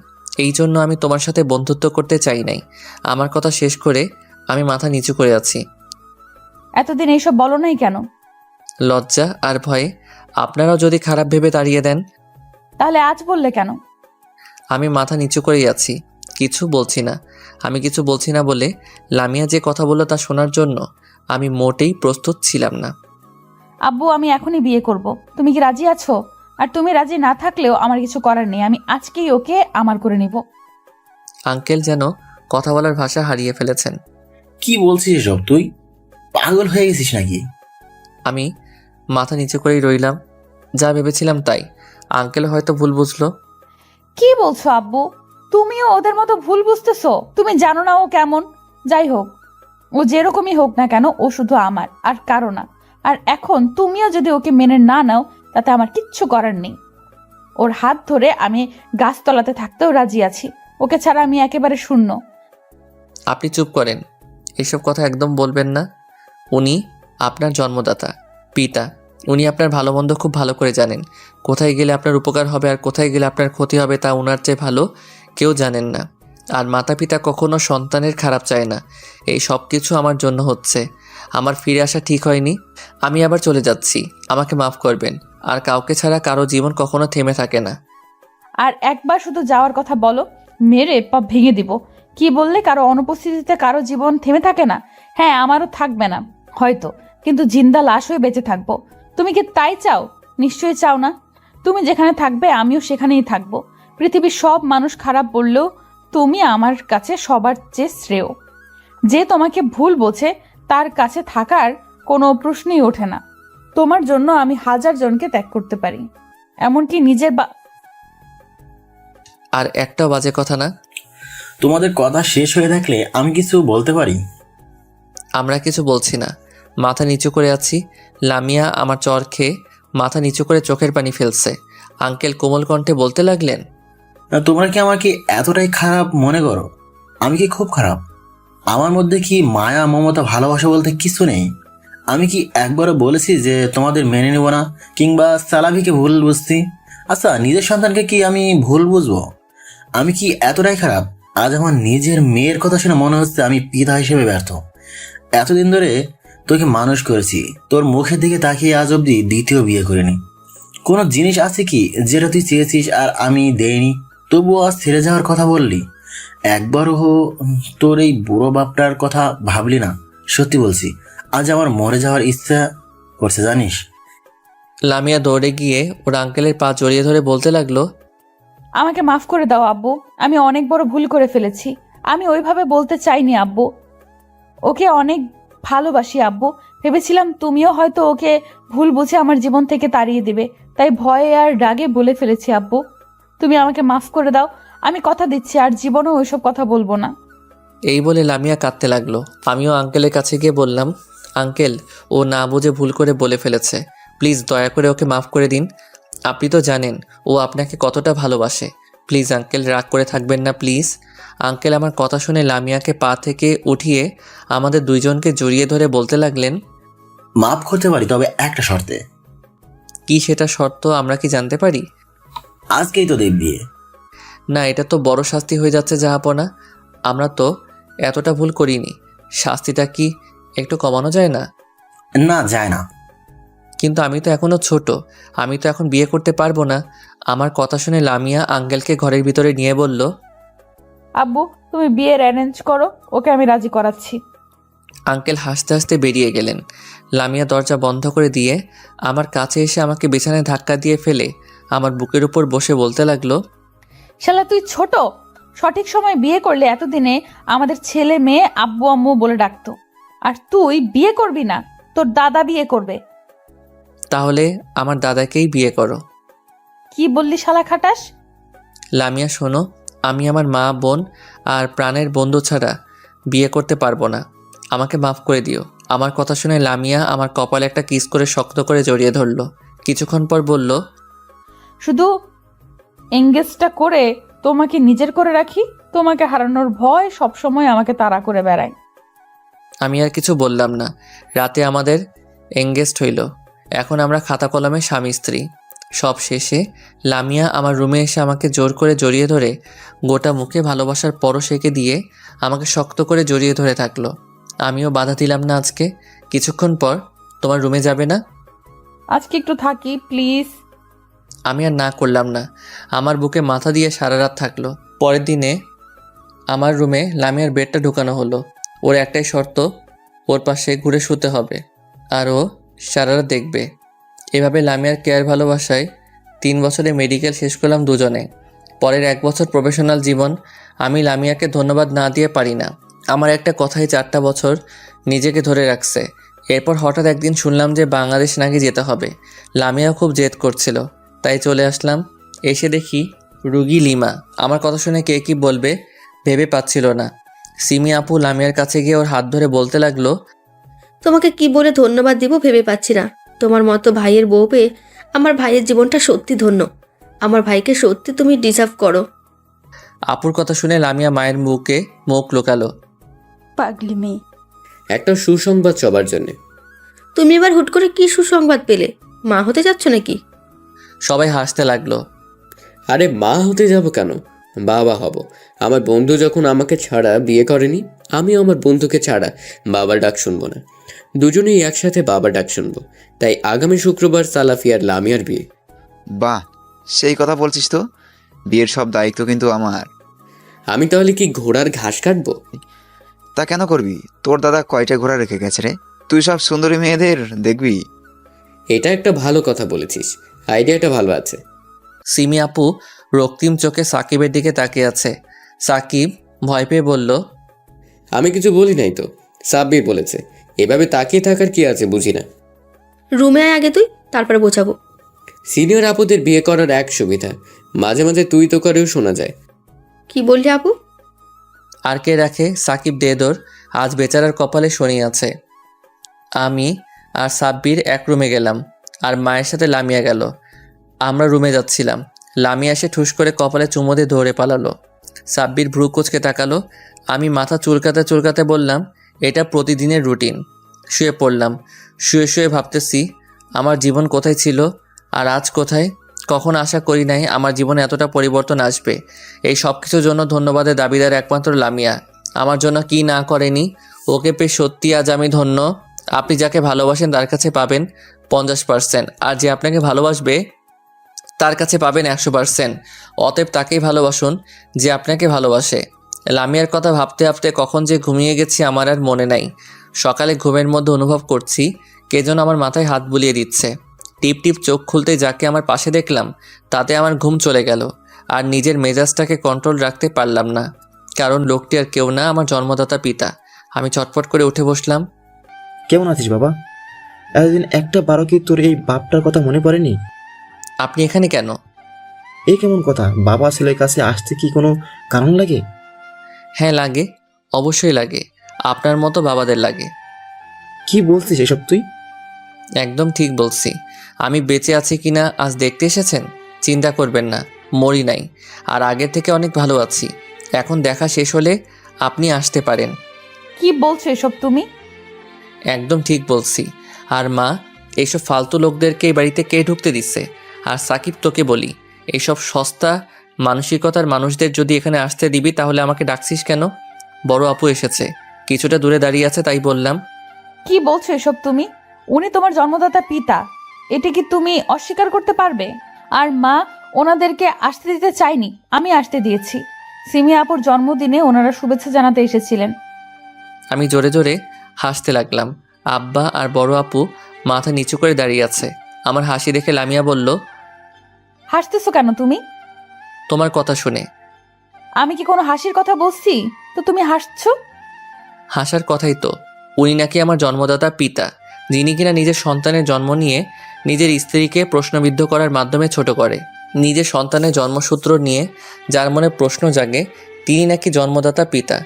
এই জন্য আমি তোমার সাথে বন্ধুত্ব করতে চাই নাই। আমার কথা শেষ করে আমি মাথা নিচু করে আছি। এতদিন এইসব বলো নাই কেন? লজ্জা আর ভয়ে। আপনারাও যদি খারাপ ভেবে তাড়িয়ে দেন। তাহলে আজ বললে কেন? আমি মাথা নিচু করেই আছি, কিছু বলছি না। আমি কিছু বলছি না বলে লামিয়া যে কথা বলল তা শোনার জন্য আমি মোটেই প্রস্তুত ছিলাম না। আব্বু, আমি এখনই বিয়ে করব। তুমি কি রাজি আছো? আর তুমি রাজি না থাকলেও আমার কিছু করার নেই, আমি আজকেই ওকে আমার করে নিব। আঙ্কেল যেন কথা বলার ভাষা হারিয়ে ফেলেছেন। কি বলছিস এসব? তুই পাগল হয়ে গেছিস নাকি? আমি মাথা নিচু করেই রইলাম। যা ভেবেছিলাম তাই। আঙ্কেল হয়তো ভুল বুঝলো। কি বলছো আব্বু? তুমিও ওদের মতো ভুল বুঝতেছো? তুমি জানো না ও কেমন? যাই হোক, ও যেরকমই হোক না কেন, ও শুধু আমার আর কারো না। আর এখন তুমিও যদি ওকে মেনে না নাও, তাতে আমার কিচ্ছু করার নেই। ওর হাত ধরে আমি গাছতলাতে থাকতেও রাজি আছি। ওকে ছাড়া আমি একেবারে শূন্য। আপনি চুপ করেন। এসব কথা একদম বলবেন না। উনি আপনার জন্মদাতা, পিতা। উনি আপনার ভালো মন্দ খুব ভালো করে জানেন। কোথায় গেলে আপনার উপকার হবে আর কোথায় গেলে আপনার ক্ষতি হবে তা ওনার চেয়ে ভালো কেউ জানেন না। আর মাতা পিতা কখনো সন্তানের খারাপ চায় না। এই সব কিছু আমার জন্য হচ্ছে। আমার ফিরে আসা ঠিক হয়নি। আমি আবার চলে যাচ্ছি। আমাকে মাফ করবেন। আর কাউকে ছাড়া কারো জীবন কখনো থেমে থাকে না। আর একবার শুধু যাওয়ার কথা বলো, মেরে পা ভেঙে দিব। কি বললে? কারো অনুপস্থিতিতে কারো জীবন থেমে থাকে না? হ্যাঁ, আমারও থাকবে না হয়তো, কিন্তু জিন্দা লাশ হয়ে বেঁচে থাকবো। তুমি কি তাই চাও? নিশ্চয়ই চাও না। তুমি যেখানে থাকবে আমিও সেখানেই থাকবো। পৃথিবীর সব মানুষ খারাপ বললেও তুমি আমার কাছে সবার চেয়ে শ্রেয়। যে তোমাকে ভুল বোঝে তার কাছে থাকার কোনো প্রশ্নই ওঠে না। তোমার জন্য আমি 1000 জনকে ত্যাগ করতে পারি, এমনকি নিজের আর একটাও বাজে কথা না। তোমাদের কথা শেষ হয়ে থাকলে আমি কিছু বলতে পারি? আমরা কিছু বলছি না। মাথা নিচু করে আছি। লামিয়া আমার চর খেয়ে মাথা নিচু করে চোখের পানি ফেলছে। আঙ্কেল কোমল কণ্ঠে বলতে লাগলেন, না, তোমরা কি আমাকে এতটাই খারাপ মনে করো? আমি কি খুব খারাপ? আমার মধ্যে কি মায়া, মমতা, ভালোবাসা বলতে কিছু নেই? আমি কি একবারও বলেছি যে তোমাদের মেনে নেব না কিংবা সালাভিকে ভুল বুঝছি? আচ্ছা, নিজের সন্তানকে কি আমি ভুল বুঝবো? আমি কি এতটাই খারাপ? আজ আমার নিজের মেয়ের কথা শুনে মনে হচ্ছে আমি পিতা হিসেবে ব্যর্থ। এতদিন ধরে তোকে মানুষ করেছি, তোর মুখের দিকে তাকিয়ে আজ অব্দি দ্বিতীয় বিয়ে করিনি। কোনো জিনিস আছে কি যেটা তুই চেয়েছিস আর আমি দেইনি? তবুও আজ ছেড়ে যাওয়ার কথা বললি। একবারও তোর এই বুড়ো বাপটার কথা ভাবলি না? সত্যি বলছি, আজ আমার মরে যাওয়ার ইচ্ছা করছে, জানিস? লামিয়া দৌড়ে গিয়ে ওর আঙ্কেলের পা জড়িয়ে ধরে বলতে লাগলো, আমাকে মাফ করে দাও আব্বু। আমি অনেক বড় ভুল করে ফেলেছি। আমি ওইভাবে বলতে চাইনি আব্বু। ওকে অনেক ভালোবাসি আব্বু। ভেবেছিলাম তুমিও হয়তো ওকে ভুল বুঝে আমার জীবন থেকে তাড়িয়ে দিবে, তাই ভয়ে আর রাগে বলে ফেলেছি আব্বু। তুমি আমাকে মাফ করে দাও। আমি কথা দিচ্ছি আর জীবনেও ওইসব কথা বলবো না। এই বলে লামিয়া কাঁদতে লাগলো। আমিও আঙ্কেলের কাছে গিয়ে বললাম, আঙ্কেল, ও না বুঝে ভুল করে বলে ফেলেছে। প্লিজ দয়া করে ওকে মাফ করে দিন। আপনি তো জানেন ও আপনাকে কতটা ভালোবাসে। প্লিজ আঙ্কেল, রাগ করে থাকবেন না প্লিজ। আঙ্কেল আমার কথা শুনে লামিয়াকে পা থেকে উঠিয়ে আমাদের দুইজনকে জড়িয়ে ধরে বলতে লাগলেন, মাফ করতে পারি, তবে একটা শর্তে। কি সেটা শর্ত আমরা কি জানতে পারি? আজকেই তো দেব বিয়ে। না, এটা তো বড় শাস্তি হয়ে যাচ্ছে জাহাপনা। আমরা তো এতটা ভুল করিনি। শাস্তিটা কি একটু কমানো যায় না? না, যায় না। কিন্তু আমি তো এখনো ছোট, আমি তো এখন বিয়ে করতে পারবো না। আমার কথা শুনে লামিয়া আঙ্কেলকে ঘরের ভিতরে নিয়ে বলল, আব্বু তুমি বিয়ের অ্যারেঞ্জ করো, ওকে আমি রাজি করাচ্ছি। আঙ্কেল হাসতে হাসতে বেরিয়ে গেলেন। লামিয়া দরজা বন্ধ করে দিয়ে আমার কাছে এসে আমাকে বিছানায় ধাক্কা দিয়ে ফেলে আমার বুকের উপর বসে বলতে লাগলো, শালা তুই ছোট, সঠিক সময় বিয়ে করলে এতদিনে আমাদের ছেলে মেয়ে আব্বু আম্মু বলে ডাকতো, আর তুই বিয়ে করবি না, তোর দাদা বিয়ে করবে। তাহলে আমার দাদাকেই বিয়ে করো। কি বললি শালা খাটাস? লামিয়া শোনো, আমি আমার মা, বোন আর প্রাণের বন্ধু ছাড়া বিয়ে করতে পারবো না। আমাকে মাফ করে দিও। আমার কথা শুনে লামিয়া আমার কপালে একটা কিস করে শক্ত করে জড়িয়ে ধরলো। কিছুক্ষণ পর বলল, শুধু এঙ্গেজটা করে তোমাকে নিজের করে রাখি, তোমাকে হারানোর ভয় সবসময় আমাকে তাড়া করে বেড়ায়। আমি আর কিছু বললাম না। রাতে আমাদের এঙ্গেজড হইল। এখন আমরা খাতা কলমে স্বামী স্ত্রী। সব শেষে লামিয়া আমার রুমে এসে আমাকে জোর করে জড়িয়ে ধরে গোটা মুখে ভালোবাসার পরশ এঁকে দিয়ে আমাকে শক্ত করে জড়িয়ে ধরে থাকলো। আমিও বাধা দিলাম না। আজকে কিছুক্ষণ পর তোমার রুমে যাবে না? আজকে একটু থাকি প্লিজ। আমি আর না করলাম না। আমার বুকে মাথা দিয়ে সারা রাত থাকলো। পরের দিনে আমার রুমে লামিয়ার বেডটা ঢুকানো হলো। ওর একটাই শর্ত, ওর পাশে ঘুরে শুতে হবে আর ও সারা রাত দেখবে। এভাবে লামিয়ার কেয়ার ভালোবাসায় 3 বছরে মেডিকেল শেষ করলাম দুজনে। পরের 1 বছর প্রফেশনাল জীবন। আমি লামিয়াকে ধন্যবাদ না দিয়ে পারি না। আমার একটা কথাই 4টা বছর নিজেকে ধরে রাখছে। এরপর হঠাৎ একদিন শুনলাম যে বাংলাদেশ নাকি যেতে হবে। লামিয়াও খুব জেদ করছিল, তাই চলে আসলাম। এসে দেখি রুগী লিমা। আমার কথা শুনে কে কী বলবে ভেবে পাচ্ছিল না। সিমি আপু লামিয়ার কাছে গিয়ে ওর হাত ধরে বলতে লাগলো, তোমাকে কি বলে ধন্যবাদ দিব ভেবে পাচ্ছি না। তোমার মতো ভাইয়ের বউ পেয়ে আমার ভাইয়ের জীবনটা সত্যি ধন্য। আমার ভাইকে সত্যি তুমি ডিজার্ভ করো। আপুর কথা শুনে লামিয়া মায়ের মুখে মুখ লুকালো। পাগলি মেয়ে। একটা সুসংবাদ সবার জন্যে। তুমি এবার হুট করে কি সুসংবাদ পেলে? মা হতে যাচ্ছ নাকি? সবাই হাসতে লাগলো। আরে মা হতে যাব কেন, বাবা হব। আমার বন্ধু যখন আমাকে ছাড়া বিয়ে করেনি, আমিও আমার বন্ধুকে ছাড়া বাবার ডাক শুনবো না। দুজনেই একসাথে বাবার ডাক শুনবো। তাই আগামী শুক্রবার সালাফি আর লামিয়ার বিয়ে। বাহ, সেই কথা বলছিস তো। বিয়ের সব দায়িত্ব কিন্তু আমার। আমি তাহলে কি ঘোড়ার ঘাস কাটবো? তা কেন করবি? তোর দাদা কয়টা ঘোড়া রেখে গেছে রে? তুই সব সুন্দরী মেয়েদের দেখবি। এটা একটা ভালো কথা বলেছিস, আইডিয়াটা ভালো আছে। সিমি আপু রক্তিম চোখে সাকিবের দিকে তাকিয়ে আছে। সাকিব ভয় পেয়ে বলল, আমি কিছু বলি নাই তো, সাব্বির বলেছে। এভাবে তাকিয়ে থাকার কি আছে বুঝি না। রুমে আয় আগে তুই, তারপরে বোঝাবো। সিনিয়র আপুদের বিয়ে করার এক সুবিধা, মাঝে মাঝে তুই তো করেও শোনা যায়। কি বললি আপু? আর কে রাখে? সাকিব দেদর আজ বেচারার কপালে শনি আছে। আমি আর সাব্বির এক রুমে গেলাম, আর মায়ের সাথে লামিয়া গেল। আমরা রুমে যাচ্ছিলাম, লামিয়া এসে ঠুস করে কপালে চুমো দিয়ে ধরে পালালো। সাব্বির ভ্রু কুচকে তাকালো। আমি মাথা চুলকাতে চুলকাতে বললাম, এটা প্রতিদিনের রুটিন। শুয়ে পড়লাম। শুয়ে শুয়ে ভাবতেছি আমার জীবন কোথায় ছিল আর আজ কোথায়। কখন আশা করি নাই আমার জীবনে এতটা পরিবর্তন আসবে। এই সব কিছুর জন্য ধন্যবাদের দাবিদার একমাত্র লামিয়া। আমার জন্য কি না করেনি। ওকে পেয়ে সত্যি আজ আমি ধন্য। আপনি যাকে ভালোবাসেন তার কাছে পাবেন 50%, আর যে আপনাকে ভালোবাসবে তার কাছে পাবেন 100%। অতএব তাকেই ভালোবাসুন যে আপনাকে ভালোবাসে। লামিয়ার কথা ভাবতে ভাবতে কখন যে ঘুমিয়ে গেছি আমার আর মনে নাই। সকালে ঘুমের মধ্যে অনুভব করছি কে যেন আমার মাথায় হাত বুলিয়ে দিচ্ছে। টিপ টিপ চোখ খুলতেই যাকে আমার পাশে দেখলাম তাতে আমার ঘুম চলে গেল। আর নিজের মেজাজটাকে কন্ট্রোল রাখতে পারলাম না, কারণ লোকটি আর কেউ না, আমার জন্মদাতা পিতা। আমি চটপট করে উঠে বসলাম। কেমন আছিস বাবা? এতদিন একটা বারো কি তোর এই বাপটার কথা মনে পড়েনি? আপনি এখানে কেন? এই কেমন কথা? বাবা ছেলের কাছে আসতে কি কোনো কারণ লাগে? হ্যাঁ লাগে, অবশ্যই লাগে। আপনার মতো বাবাদের লাগে। কি বলছিস এসব তুই? একদম ঠিক বলছি। আমি বেঁচে আছি কিনা আজ দেখতে এসেছেন? চিন্তা করবেন না, মরি নাই, আর আগের থেকে অনেক ভালো আছি। এখন দেখা শেষ হলে আপনি আসতে পারেন। কি বলছো এসব তুমি? একদম ঠিক বলছি। আর মা, এইসব ফালতু লোকদেরকে এই বাড়িতে কে ঢুকতে দিচ্ছে? আর সাকিব, তোকে বলি, এইসব সস্তা মানসিকতার মানুষদের যদি এখানে আসতে দিবি তাহলে আমাকে ডাকছিস কেন? বড় আপু এসেছে, কিছুটা দূরে দাঁড়িয়ে আছে তাই বললাম। কি বলছো এসব তুমি? উনি তোমার জন্মদাতা পিতা, এটা কি তুমি অস্বীকার করতে পারবে? আর মা ওনাদেরকে আসতে দিতে চাইনি, আমি আসতে দিয়েছি। সিমি আপুর জন্মদিনে ওনারা শুভেচ্ছা জানাতে এসেছিলেন। আমি জোরে জোরে হাসতে লাগলাম। আব্বা আর বড় আপু মাথা নিচু করে দাঁড়িয়ে আছে। আমার হাসি দেখে লামিয়া বলল, হাসতেছো কেন তুমি? তোমার কথা শুনে। আমি কি কোনো হাসির কথা বলছি তো তুমি হাসছো? হাসার কথাই তো। উনি নাকি আমার জন্মদাতা পিতা, যিনি কিনা নিজের সন্তানের জন্ম নিয়ে নিজের স্ত্রীকে প্রশ্নবিদ্ধ করার মাধ্যমে ছোট করে। নিজের সন্তানের জন্মসূত্র নিয়ে যার মনে প্রশ্ন জাগে তিনি নাকি জন্মদাতা পিতা।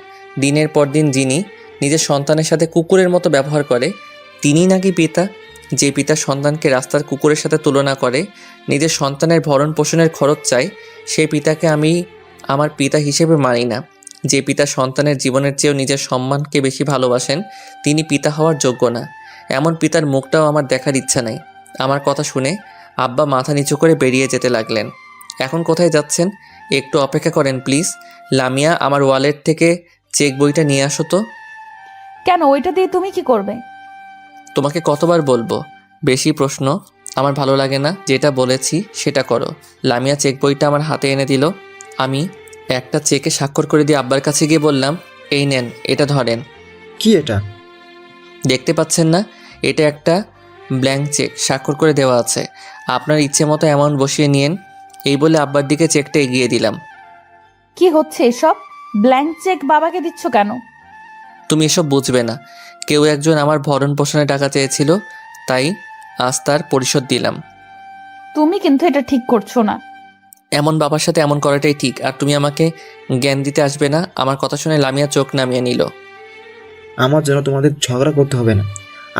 দিনের পর দিন যিনি নিজের সন্তানের সাথে কুকুরের মতো ব্যবহার করে তিনি নাকি পিতা। যে পিতা সন্তানকে রাস্তার কুকুরের সাথে তুলনা করে নিজের সন্তানের ভরণ পোষণের খরচ চায়, সেই পিতাকে আমি আমার পিতা হিসেবে মানি না। যে পিতা সন্তানের জীবনের চেয়েও নিজের সম্মানকে বেশি ভালোবাসেন তিনি পিতা হওয়ার যোগ্য না। এমন পিতার মুখটাও আমার দেখার ইচ্ছা নেই। আমার কথা শুনে আব্বা মাথা নিচু করে বেরিয়ে যেতে লাগলেন। এখন কোথায় যাচ্ছেন? একটু অপেক্ষা করেন প্লিজ। লামিয়া, আমার ওয়ালেট থেকে চেক বইটা নিয়ে আসো তো। কেন, ওইটা দিয়ে তুমি কি করবে? তোমাকে কতবার বলবো? বেশি প্রশ্ন আমার ভালো লাগে না। যেটা বলেছি সেটা করো। লামিয়া চেক বইটা আমার হাতে এনে দিল। আমি একটা চেকে স্বাক্ষর করে দিয়ে আব্বার কাছে গিয়ে বললাম, এই নেন, এটা ধরেন। কি এটা? দেখতে পাচ্ছেন না? এটা একটা ব্ল্যাঙ্ক চেক, স্বাক্ষর করে দেওয়া আছে। আপনার ইচ্ছে মতো অ্যামাউন্ট বসিয়ে নিন। এই বলে আব্বার দিকে চেকটা এগিয়ে দিলাম। কি হচ্ছে এসব? ব্ল্যাঙ্ক চেক বাবাকে দিচ্ছ কেন? তুমি এসব বুঝবে না। কেউ একজন আমার ভরণ পোষণে টাকা চেয়েছিল, তাই আজ তার পরিশোধ দিলাম। তুমি কিন্তু এটা ঠিক করছো না। এমন বাবার সাথে এমন করাটাই ঠিক। আর তুমি আমাকে জ্ঞান দিতে আসবে না। আমার কথা শুনে লামিয়া চোখ নামিয়ে নিল। আমার জন্য তোমাদের ঝগড়া করতে হবে না,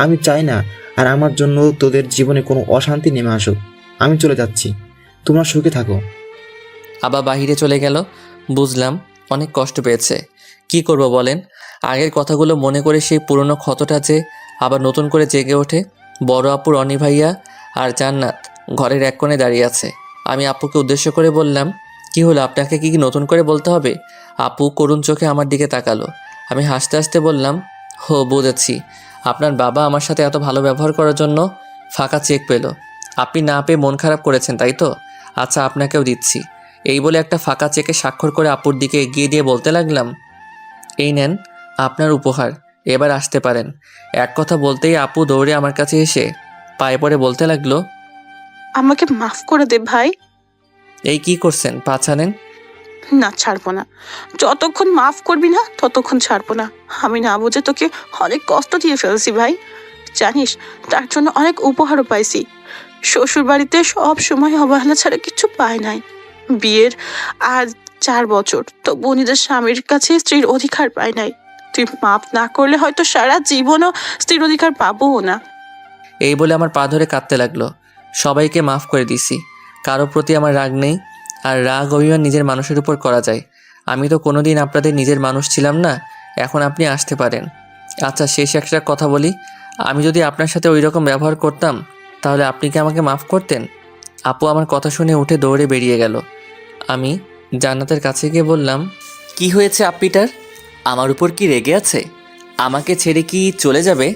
আমি চাই না। আর আমার জন্য তোদের জীবনে কোনো অশান্তি নেমে আসুক। আমি চলে যাচ্ছি, তোমরা সুখে থাকো। আবার বাহিরে চলে গেল। বুঝলাম অনেক কষ্ট পেয়েছে। কি করব বলেন? আগের কথাগুলো মনে করে সেই পুরনো ক্ষতটা যে আবার নতুন করে জেগে ওঠে। বড় আপু, রনি ভাইয়া আর জান্নাত ঘরের এক কোণে দাঁড়িয়ে আছে। আমি আপুকে উদ্দেশ্য করে বললাম, কি হলো, আপনাকে কি নতুন করে বলতে হবে? আপু করুণ চোখে আমার দিকে তাকালো। আমি হাসতে হাসতে বললাম, হো বুঝেছি। আপনার বাবা আমার সাথে এত ভালো ব্যবহার করার জন্য ফাঁকা চেক পেল। আপনি না পেয়ে মন খারাপ করেছেন, তাই তো? আচ্ছা, আপনাকেও দিচ্ছি। এই বলে একটা ফাঁকা চেকে স্বাক্ষর করে আপুর দিকে এগিয়ে দিয়ে বলতে লাগলাম, এই নেন আপনার উপহার, এবার আসতে পারেন। এক কথা বলতেই আপু দৌড়ে আমার কাছে এসে পায়ে পড়ে বলতে লাগলো, আমাকে মাফ করে দে ভাই। এই কি করছেন? পা ছাড়েন। না, ছাড়বো না। যতক্ষণ মাফ করবি না ততক্ষণ ছাড়বো না। আমি না বুঝে তোকে অনেক কষ্ট দিয়ে ফেলছি ভাই। জানিস, তার জন্য অনেক উপহারও পাইছি। শ্বশুর বাড়িতে সব সময় অবহেলা ছাড়া কিছু পায় নাই। বিয়ের আর 4 বছর তবু নিজের স্বামীর কাছে স্ত্রীর অধিকার পায় নাই। তুই মাফ না করলে হয়তো সারা জীবনও স্ত্রীর অধিকার পাবো না। এই বলে আমার পা ধরে কাঁদতে লাগলো। সবাইকে মাফ করে দিছি, কারো প্রতি আমার রাগ নেই। আর রাগ অভিমান নিজের মানুষের উপর করা যায়। আমি তো কোনোদিন আপনাদের নিজের মানুষ ছিলাম না। এখন আপনি আসতে পারেন। আচ্ছা, শেষ একটা কথা বলি, আমি যদি আপনার সাথে ওই রকম ব্যবহার করতাম তাহলে আপনি কি আমাকে মাফ করতেন? আপু আমার কথা শুনে উঠে দৌড়ে বেরিয়ে গেল। আমি জান্নাতের কাছে গিয়ে বললাম, কি হয়েছে আপ্পিটার? আমার উপর কি রেগে আছে? আমাকে ছেড়ে কি চলে যাবে?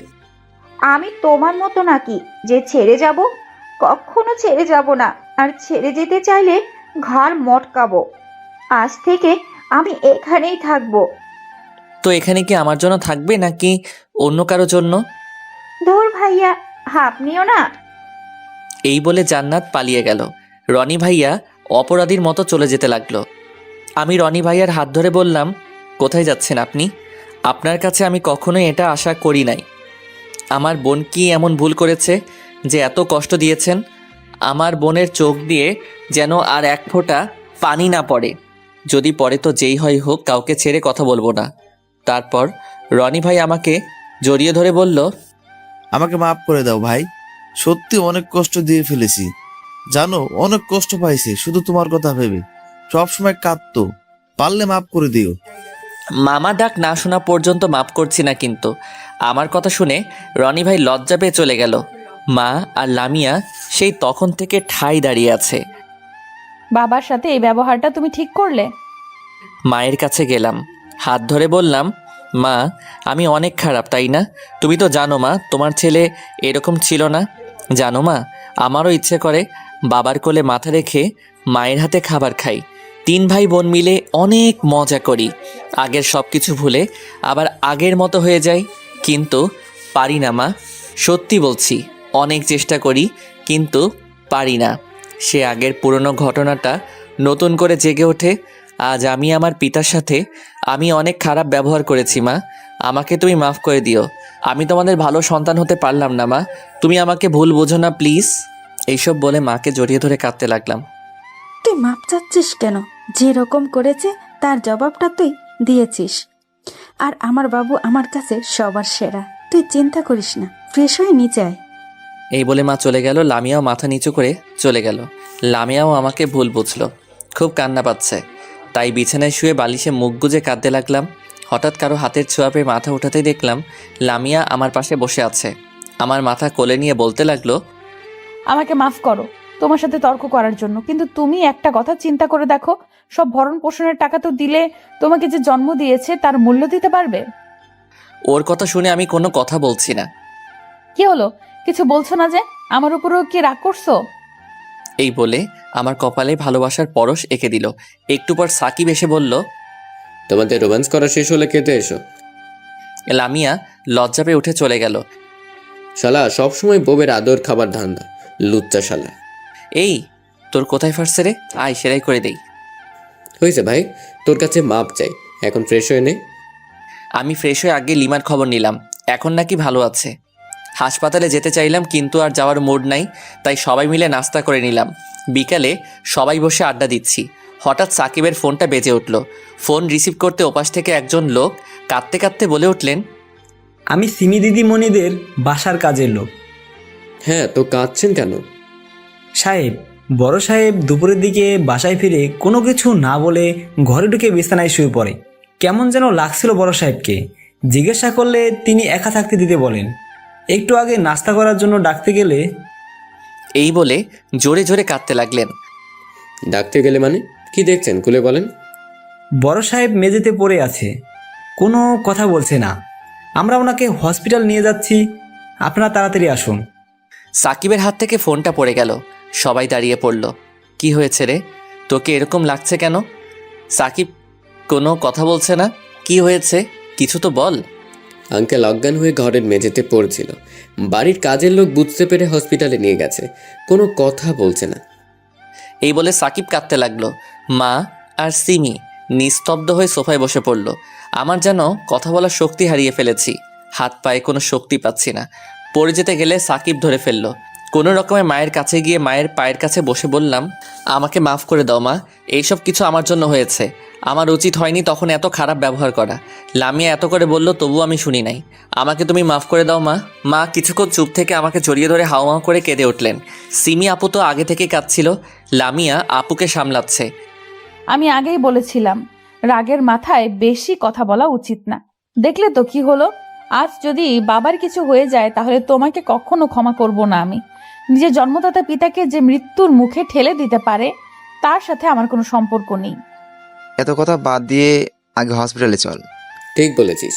আমি তোমার মতো নাকি যে ছেড়ে যাব? কখনো ছেড়ে যাব না। আর ছেড়ে যেতে চাইলে ঘাড় মটকাবো। আজ থেকে আমি এখানেই থাকবো। তো এখানে কি আমার জন্য থাকবে নাকি অন্য কারো জন্য? ধুর ভাইয়া, আপনিও না। এই বলে জান্নাত পালিয়ে গেল। রনি ভাইয়া অপরাধীর মতো চলে যেতে লাগলো। আমি রনি ভাইয়ার হাত ধরে বললাম, কোথায় যাচ্ছেন আপনি? আপনার কাছে আমি কখনোই এটা আশা করি নাই। আমার বোন কি এমন ভুল করেছে যে এত কষ্ট দিয়েছেন? আমার বোনের চোখ দিয়ে যেন আর এক ফোঁটা পানি না পড়ে। যদি পড়ে তো যেই হয় হোক, কাউকে ছেড়ে কথা বলবো না। তারপর রনি ভাই আমাকে জড়িয়ে ধরে বলল, আমাকে মাফ করে দাও ভাই, সত্যি অনেক কষ্ট দিয়ে ফেলেছি। জানো, অনেক কষ্ট পাইছি শুধু তোমার কথা ভেবে। সবসময় কাঁদতো, পারলে মাফ করে দিও। মামা ডাক না শোনা পর্যন্ত মাফ করছি না। কিন্তু আমার কথা শুনে রনি ভাই লজ্জা পেয়ে চলে গেল। মা আর লামিয়া সেই তখন থেকে ঠাই দাঁড়িয়ে আছে। বাবার সাথে এই ব্যবহারটা তুমি ঠিক করলে? মায়ের কাছে গেলাম, হাত ধরে বললাম, মা আমি অনেক খারাপ, তাই না? তুমি তো জানো মা, তোমার ছেলে এরকম ছিল না। জানো মা, আমারও ইচ্ছে করে বাবার কোলে মাথা রেখে মায়ের হাতে খাবার খাই। 3 ভাই বোন মিলে অনেক মজা করি। আগের সব কিছু ভুলে আবার আগের মতো হয়ে যাই, কিন্তু পারি না মা। সত্যি বলছি, অনেক চেষ্টা করি কিন্তু পারি না। সে আগের পুরনো ঘটনাটা নতুন করে জেগে ওঠে। আজ আমি আমার পিতার সাথে আমি অনেক খারাপ ব্যবহার করেছি মা, আমাকে তুমি মাফ করে দিও। আমি তোমাদের ভালো সন্তান হতে পারলাম না মা, তুমি আমাকে ভুল বোঝো না প্লিজ। এইসব বলে মাকে জড়িয়ে ধরে কাঁদতে লাগলাম। তুই মাপ চাচ্ছিস কেন? যেরকম করেছে তার জবাবটা তুই দিয়েছিস। আর আমার বাবু আমার কাছে সবার সেরা। তুই চিন্তা করিস না, ফ্রেশ হয়ে নিচে আয়। এই বলে মা চলে গেল। লামিয়াও মাথা নিচু করে চলে গেল। লামিয়াও আমাকে ভুল বুঝলো, খুব কান্না পাচ্ছে। তাই বিছানায় শুয়ে বালিশে মুখ গুজে কাঁদতে লাগলাম। হঠাৎ কারো হাতের ছোঁয়া পেয়ে মাথা উঠাতেই দেখলাম লামিয়া আমার পাশে বসে আছে। আমার মাথা কোলে নিয়ে বলতে লাগলো, আমাকে মাফ করো তোমার সাথে তর্ক করার জন্য, কিন্তু তুমি একটা কথা চিন্তা করে দেখো, সব ভরণ পোষণের টাকা তো দিলে তোমাকে যে জন্ম দিয়েছে তার মূল্য দিতে পারবে? ওর কথা শুনে আমি কোনো কথা বলছি না। কি হলো, কিছু বলছো না যে? আমার উপরও কি রাগ করছো? এই বলে আমার কপালে ভালোবাসার পরশ এঁকে দিল। একটু পর সাকিব এসে বলল, তোমাদের রোম্যান্স করা শেষ হলে খেতে এসো। লামিয়া লজ্জা পেয়ে উঠে চলে গেল। শালা সবসময় বউয়ের আদর খাবার ধান্দা, লুচ্চা শালা। এই তোর কোথায় ফাটছে রে? আয় সেলাই করে দেই। হয়েছে ভাই, তোর কাছে মাপ চাই, এখন ফ্রেশ হয়ে নে। আমি ফ্রেশ হয়ে আগে লিমার খবর নিলাম, এখন নাকি ভালো আছে। হাসপাতালে যেতে চাইলাম কিন্তু আর যাওয়ার মুড নাই, তাই সবাই মিলে নাস্তা করে নিলাম। বিকালে সবাই বসে আড্ডা দিচ্ছি, হঠাৎ সাকিবের ফোনটা বেজে উঠল। ফোন রিসিভ করতে ওপাশ থেকে একজন লোক কাঁদতে কাঁদতে বলে উঠলেন, আমি সিমি দিদিমণিদের বাসার কাজের লোক। হ্যাঁ, তো কাঁদছেন কেন? সাহেব, বড় সাহেব দুপুরের দিকে বাসায় ফিরে কোনো কিছু না বলে ঘরে ঢুকে বিছানায় শুয়ে পড়ে। কেমন যেন লাগছিল বড় সাহেবকে। জিজ্ঞাসা করলে তিনি একা থাকতে দিতে বলেন। একটু আগে নাস্তা করার জন্য ডাকতে গেলে এই বলে জোরে জোরে কাঁদতে লাগলেন। ডাকতে গেলে মানে কি দেখছেন খুলে বলেন। বড় সাহেব মেঝেতে পড়ে আছে, কোনো কথা বলছে না। আমরা ওনাকে হসপিটাল নিয়ে যাচ্ছি, আপনারা তাড়াতাড়ি আসুন। সাকিবের হাত থেকে ফোনটা পড়ে গেল। সবাই দাঁড়িয়ে পড়ল। কি হয়েছে রে, তোকে এরকম লাগছে কেন? সাকিব কোনো কথা বলছে না। কি হয়েছে, কিছু তো বল। আঙ্কেল অজ্ঞান হয়ে ঘরের মেঝেতে পড়ছিল, বাড়ির কাজের লোক বুঝতে পেরে হসপিটালে নিয়ে গেছে, কোনো কথা বলছে না। এই বলে সাকিব কাঁদতে লাগলো। মা আর সিমি নিস্তব্ধ হয়ে সোফায় বসে পড়ল। আমার যেন কথা বলার শক্তি হারিয়ে ফেলেছি, হাত পায়ে কোনো শক্তি পাচ্ছি না। পড়ে যেতে গেলে সাকিব ধরে ফেললো। কোনো রকমে মায়ের কাছে গিয়ে মায়ের পায়ের কাছে বসে বললাম, আমাকে মাফ করে দাও মা, এইসব কিছু আমার জন্য হয়েছে। আমার উচিত হয়নি তখন এত খারাপ ব্যবহার করা। লামিয়া এত করে বলল তবু আমি শুনি নাই। আমাকে তুমি মাফ করে দাও মা। মা কিছুক্ষণ চুপ থেকে আমাকে জড়িয়ে ধরে হাওয়া করে কেঁদে উঠলেন। সিমি আপু তো আগে থেকে কাঁদছিল, লামিয়া আপুকে সামলাচ্ছে। আমি আগেই বলেছিলাম রাগের মাথায় বেশি কথা বলা উচিত না। দেখলে তো কি হলো, আজ যদি বাবার কিছু হয়ে যায় তাহলে তোমাকে কখনো ক্ষমা করব না আমি। নিজের জন্মদাতা পিতাকে যে মৃত্যুর মুখে ঠেলে দিতে পারে তার সাথে আমার কোনো সম্পর্ক নেই। এত কথা বাদ দিয়ে আগে হসপিটালে চল। ঠিক বলেছিস,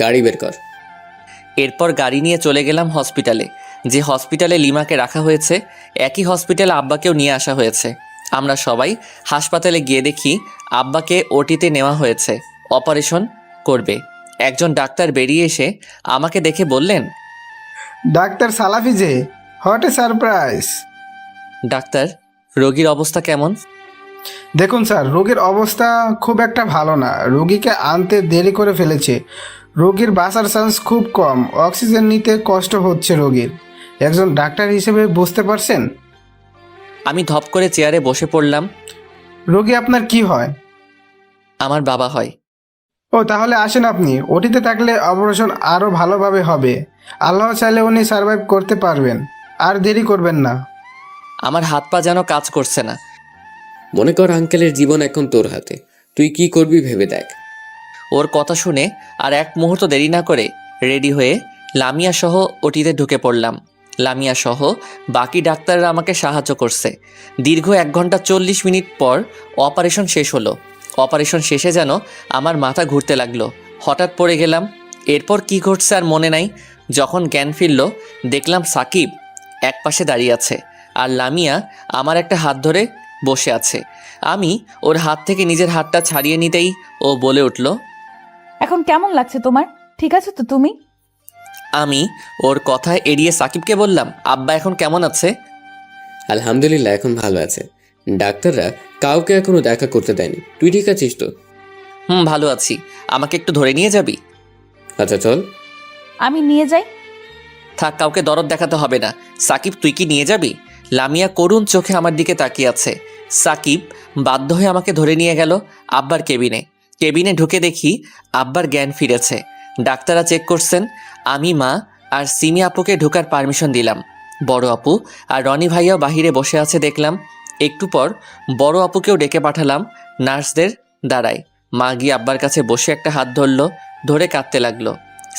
গাড়ি বের কর। এরপর গাড়ি নিয়ে চলে গেলাম হসপিটালে। যে হসপিটালে লিমাকে রাখা হয়েছে একই হসপিটালে আব্বাকেও নিয়ে আসা হয়েছে। আমরা সবাই হাসপাতালে গিয়ে দেখি আব্বাকে ওটিতে নেওয়া হয়েছে, অপারেশন করবে। একজন ডাক্তার বেরিয়ে এসে আমাকে দেখে বললেন, ডাক্তার সালাফি যে, হোয়াট এ সারপ্রাইজ। ডাক্তার, রোগীর অবস্থা কেমন? দেখুন স্যার, রোগীর অবস্থা খুব একটা ভালো না। রোগীকে আনতে দেরি করে ফেলেছে। রোগীর বাঁচার চান্স খুব কম, অক্সিজেন নিতে কষ্ট হচ্ছে রোগীর। একজন ডাক্তার হিসেবে বুঝতে পারছেন। আমি ধপ করে চেয়ারে বসে পড়লাম। রোগী আপনার কি হয়? আমার বাবা হয়। ও, তাহলে আসেন আপনি। ওটিতে থাকলে অপারেশন আরও ভালোভাবে হবে। আল্লাহ চাইলে উনি সার্ভাইভ করতে পারবেন। আর দেরি করবেন না। আমার হাত পা যেন কাজ করছে না। মনে কর আঙ্কেলের জীবন এখন তোর হাতে, তুই কি করবি ভেবে দেখ। ওর কথা শুনে আর এক মুহূর্ত দেরি না করে রেডি হয়ে লামিয়া সহ ওটিতে ঢুকে পড়লাম। লামিয়া সহ বাকি ডাক্তাররা আমাকে সাহায্য করছে। দীর্ঘ 1 ঘন্টা 40 মিনিট পর অপারেশন শেষ হলো। অপারেশন শেষে যেন আমার মাথা ঘুরতে লাগলো, হঠাৎ পড়ে গেলাম। এরপর কি ঘটছে আর মনে নাই। যখন জ্ঞান ফিরল দেখলাম সাকিব এক পাশে দাঁড়িয়ে আছে আর লামিয়া আমার একটা হাত ধরে বসে আছে। আমি ওর হাত থেকে নিজের হাতটা ছাড়িয়ে নিতেই ও বলে উঠল, এখন কেমন লাগছে তোমার? ঠিক আছে তো তুমি? আমি ওর কথা এড়িয়ে সাকিবকে বললাম, আব্বা এখন কেমন আছে? আলহামদুলিল্লাহ, এখন ভালো আছে। ডাক্তাররা কাউকে এখনো দেখা করতে দেয়নি। তুই ঠিক আছিস তো? ভালো আছি। আমাকে একটু ধরে নিয়ে যাবি? আচ্ছা চল। আমি নিয়ে যাই। থাক, কাউকে দরদ দেখাতে হবে না। সাকিব, তুই কি নিয়ে যাবি? লামিয়া করুণ চোখে আমার দিকে তাকিয়ে আছে। সাকিব বাধ্য হয়ে আমাকে ধরে নিয়ে গেল আব্বার কেবিনে। কেবিনে ঢুকে দেখি আব্বার জ্ঞান ফিরেছে। ডাক্তাররা চেক করছেন। আমি, মা আর সিমি আপুকে ঢোকার পারমিশন দিলাম। বড় আপু আর রনি ভাইয়াও বাহিরে বসে আছে দেখলাম। একটু পর বড় আপুকেও ডেকে পাঠালাম নার্সদের দাঁড়ায়। মা গিয়ে আব্বার কাছে বসে একটা হাত ধরলো, ধরে কাঁদতে লাগলো।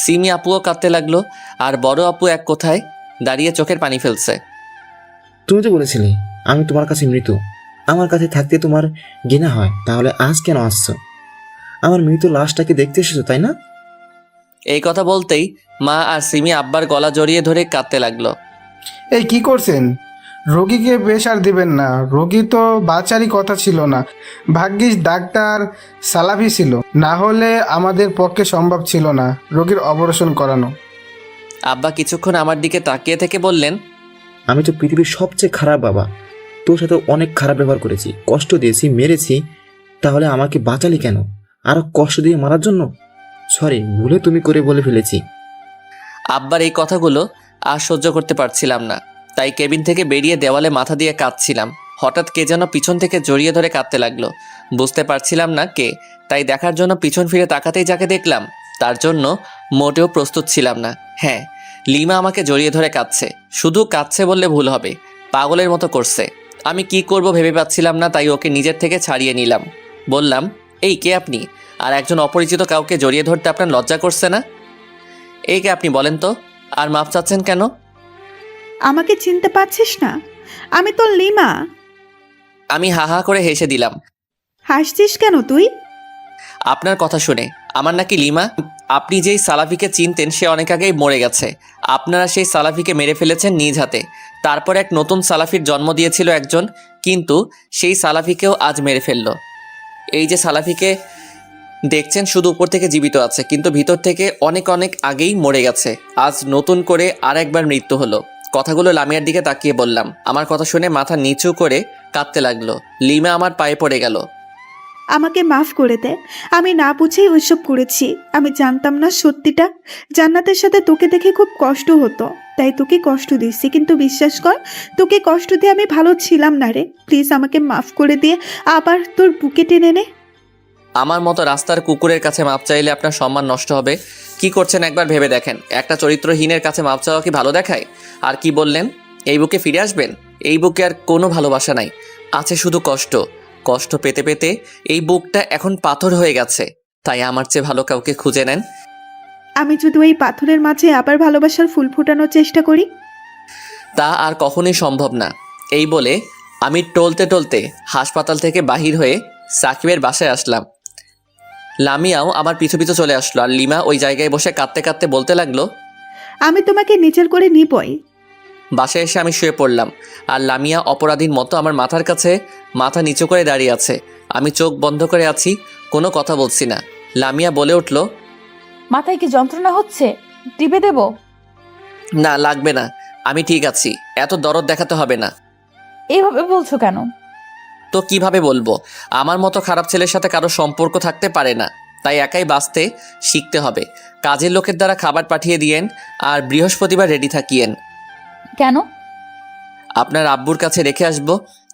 সিমি আপুও কাঁদতে লাগলো, আর বড় আপু এক কোথায় দাঁড়িয়ে চোখের পানি ফেলছে। তুমি তো বলেছিলে আমি তোমার কাছে মৃত, আমার কাছে থাকতে তোমার ঘৃণা হয়, তাহলে আজ কেন আসছো? আমার মৃত লাশটাকে দেখতে এসেছো তাই না? এই কথা বলতেই মা আর সিমি আব্বার গলা জড়িয়ে ধরে কাঁদতে লাগলো। এই কি করছেন? রোগীকে প্রেশার দিবেন না, রোগী তো বাঁচারই কথা ছিল না। ভাগ্যিস ডাক্তার সালাফি ছিল, না হলে আমাদের পক্ষে সম্ভব ছিল না রোগীর অপারেশন করানো। আব্বা কিছুক্ষণ আমার দিকে তাকিয়ে থেকে বললেন, আমি তো পৃথিবীর সবচেয়ে খারাপ বাবা, তোর সাথে অনেক খারাপ ব্যবহার করেছি, কষ্ট দিয়েছি, মেরেছি, তাহলে আমাকে বাঁচালি কেন? আরো কষ্ট দিয়ে মারার জন্য? সরি, ভুলে তুমি করে বলে ফেলেছি। আব্বার এই কথাগুলো আর সহ্য করতে পারছিলাম না, তাই কেবিন থেকে বেরিয়ে দেওয়ালে মাথা দিয়ে কাঁদছিলাম। হঠাৎ কে যেন পিছন থেকে জড়িয়ে ধরে কাঁদতে লাগলো। বুঝতে পারছিলাম না কে, তাই দেখার জন্য পিছন ফিরে তাকাতেই যাকে দেখলাম তার জন্য মোটেও প্রস্তুত ছিলাম না। হ্যাঁ, লিমা আমাকে জড়িয়ে ধরে কাঁদছে। শুধু কাঁদছে বললে ভুল হবে, পাগলের মতো করছে। আমি কি করব ভেবে পাচ্ছিলাম না, তাই ওকে নিজের থেকে ছাড়িয়ে নিলাম। বললাম, এই কে আপনি? আর একজন অপরিচিত কাউকে জড়িয়ে ধরতে আপনার লজ্জা করছে না? এই কে আপনি বলেন তো? আর মাপ চাচ্ছেন কেন? আমাকে চিনতে পারছিস না? আমি তো লিমা। আমি হা হা করে হেসে দিলাম। হাসছিস কেন তুই? আপনার কথা শুনে আমার নাকি লিমা? আপনি যেই সালাফিকে চিনতেন সে অনেক আগেই মরে গেছে। আপনারা সেই সালাফিকে মেরে ফেলেছেন নিজ হাতে। তারপর এক নতুন সালাফির জন্ম দিয়েছিল একজন, কিন্তু সেই সালাফিকেও আজ মেরে ফেলল। এই যে সালাফিকে দেখছেন শুধু উপর থেকে জীবিত আছে, কিন্তু ভিতর থেকে অনেক অনেক আগেই মরে গেছে। আজ নতুন করে আর একবার মৃত্যু হলো। কথাগুলো লামিয়ার দিকে তাকিয়ে বললাম। আমার কথা শুনে মাথা নিচু করে কাঁদতে লাগলো। লিমা আমার পায়ে পড়ে গেল। আমাকে মাফ করে দে, আমি না বুঝেই ওইসব করেছি। আমি জানতাম না সত্যিটা। জান্নাতের সাথে তোকে দেখে খুব কষ্ট হতো, তাই তোকে কষ্ট দিচ্ছি। কিন্তু বিশ্বাস কর, তোকে কষ্ট দিয়ে আমি ভালো ছিলাম না রে। প্লিজ আমাকে মাফ করে দিয়ে আবার তোর বুকে টেনে নে। আমার মতো রাস্তার কুকুরের কাছে মাপ চাইলে আপনার সম্মান নষ্ট হবে। কি করছেন একবার ভেবে দেখেন। একটা চরিত্রহীনের কাছে মাপ চাওয়া কি ভালো দেখায়? আর কি বললেন? এই বুকে ফিরে আসবেন? এই বুকে আর কোনো ভালোবাসা নাই, আছে শুধু কষ্ট। কষ্ট পেতে পেতে এই বুকটা এখন পাথর হয়ে গেছে। তাই আমার চেয়ে ভালো কাউকে খুঁজে নেন। আমি যদি এই পাথরের মাঝে আবার ভালোবাসার ফুল ফোটানোর চেষ্টা করি? তা আর কখনোই সম্ভব না। এই বলে আমি টলতে টলতে হাসপাতাল থেকে বাহির হয়ে সাকিবের বাসায় আসলাম। লামিয়াও আমার পিছু পিছু চলে আসলো, আর লিমা ওই জায়গায় বসে কাঁদতে কাঁদতে বলতে লাগলো, আমি তোমাকে নিজের করে নিবই। বাসায় এসে আমি শুয়ে পড়লাম, আর লামিয়া অপরাধীর মতো আমার মাথার কাছে মাথা নিচু করে দাঁড়িয়ে আছে। আমি চোখ বন্ধ করে আছি, কোনো কথা বলছি না। লামিয়া বলে উঠল, মাথায় কি যন্ত্রণা হচ্ছে? টিপে দেব? না, লাগবে না, আমি ঠিক আছি, এত দরদ দেখাতে হবে না। এইভাবে বলছো কেন? তো কিভাবে বলবো? আমার মতো খারাপ ছেলের সাথে কারো সম্পর্ক থাকতে পারে না, তাই একাই বাঁচতে শিখতে হবে। কাজের লোকের দ্বারা খাবার পাঠিয়ে দিয়েন, আর বৃহস্পতিবার রেডি থাকিয়েন। কেন? আপনার আব্বুর কাছে রেখে আসবো।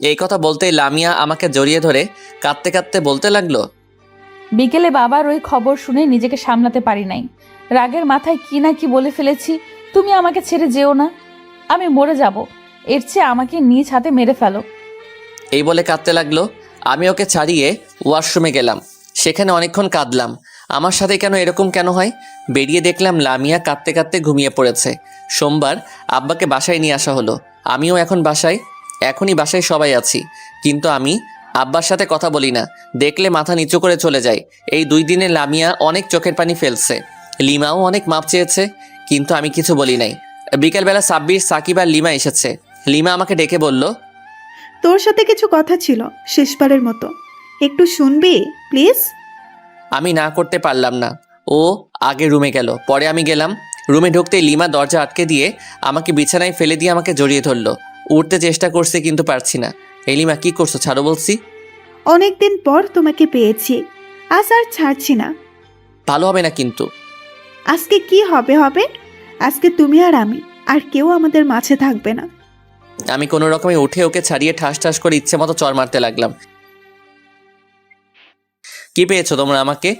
এই কথা বলতেই লামিয়া আমাকে জড়িয়ে ধরে কাঁদতে কাঁদতে বলতে লাগলো, বিকেলে বাবার ওই খবর শুনে নিজেকে সামলাতে পারি নাই। রাগের মাথায় কি না কি বলে ফেলেছি। তুমি আমাকে ছেড়ে যেও না, আমি মরে যাব। এর চেয়ে আমাকে নিজ হাতে মেরে ফেলো। এই বলে কাঁদতে লাগলো। আমি ওকে ছাড়িয়ে ওয়াশরুমে গেলাম। সেখানে অনেকক্ষণ কাঁদলাম। আমার সাথে কেন এরকম কেন হয়? বেরিয়ে দেখলাম লামিয়া কাঁদতে কাঁদতে ঘুমিয়ে পড়েছে। সোমবার আব্বাকে বাসায় নিয়ে আসা হলো। আমিও এখন বাসায়, এখনই বাসায় সবাই আছি, কিন্তু আমি আব্বার সাথে কথা বলি না। দেখলে মাথা নিচু করে চলে যায়। এই 2 দিনে লামিয়া অনেক চোখের পানি ফেলছে। লিমাও অনেক মাপ চেয়েছে, কিন্তু আমি কিছু বলি নাই। বিকেলবেলা সাব্বির, সাকিব আর লিমা এসেছে। লিমা আমাকে ডেকে বলল, তোর সাথে কিছু কথা ছিল, শেষবারের মতো একটু শুনবি প্লিজ? আমি না করতে পারলাম না। ও আগে রুমে গেল, পরে আমি গেলাম। রুমে ঢুকতেই লিমা দরজা আটকে দিয়ে আমাকে বিছানায় ফেলে দিয়ে আমাকে জড়িয়ে ধরলো। উঠতে চেষ্টা করছি, কিন্তু পারছি না। এই লিমা, কি করছো? ছাড়ো বলছি। অনেকদিন পর তোমাকে পেয়েছি, আজ আর ছাড়ছি না। ভালো হবে না কিন্তু। আজকে কি হবে হবে? আজকে তুমি আর আমি, আর কেউ আমাদের মাঝে থাকবে না। আমি কোনো রকমে উঠে ওকে ছাড়িয়ে ঠাস ঠাস করে ইচ্ছে মতো চর মারতে লাগলাম। কি পেয়েছো তোমরা আমাকে?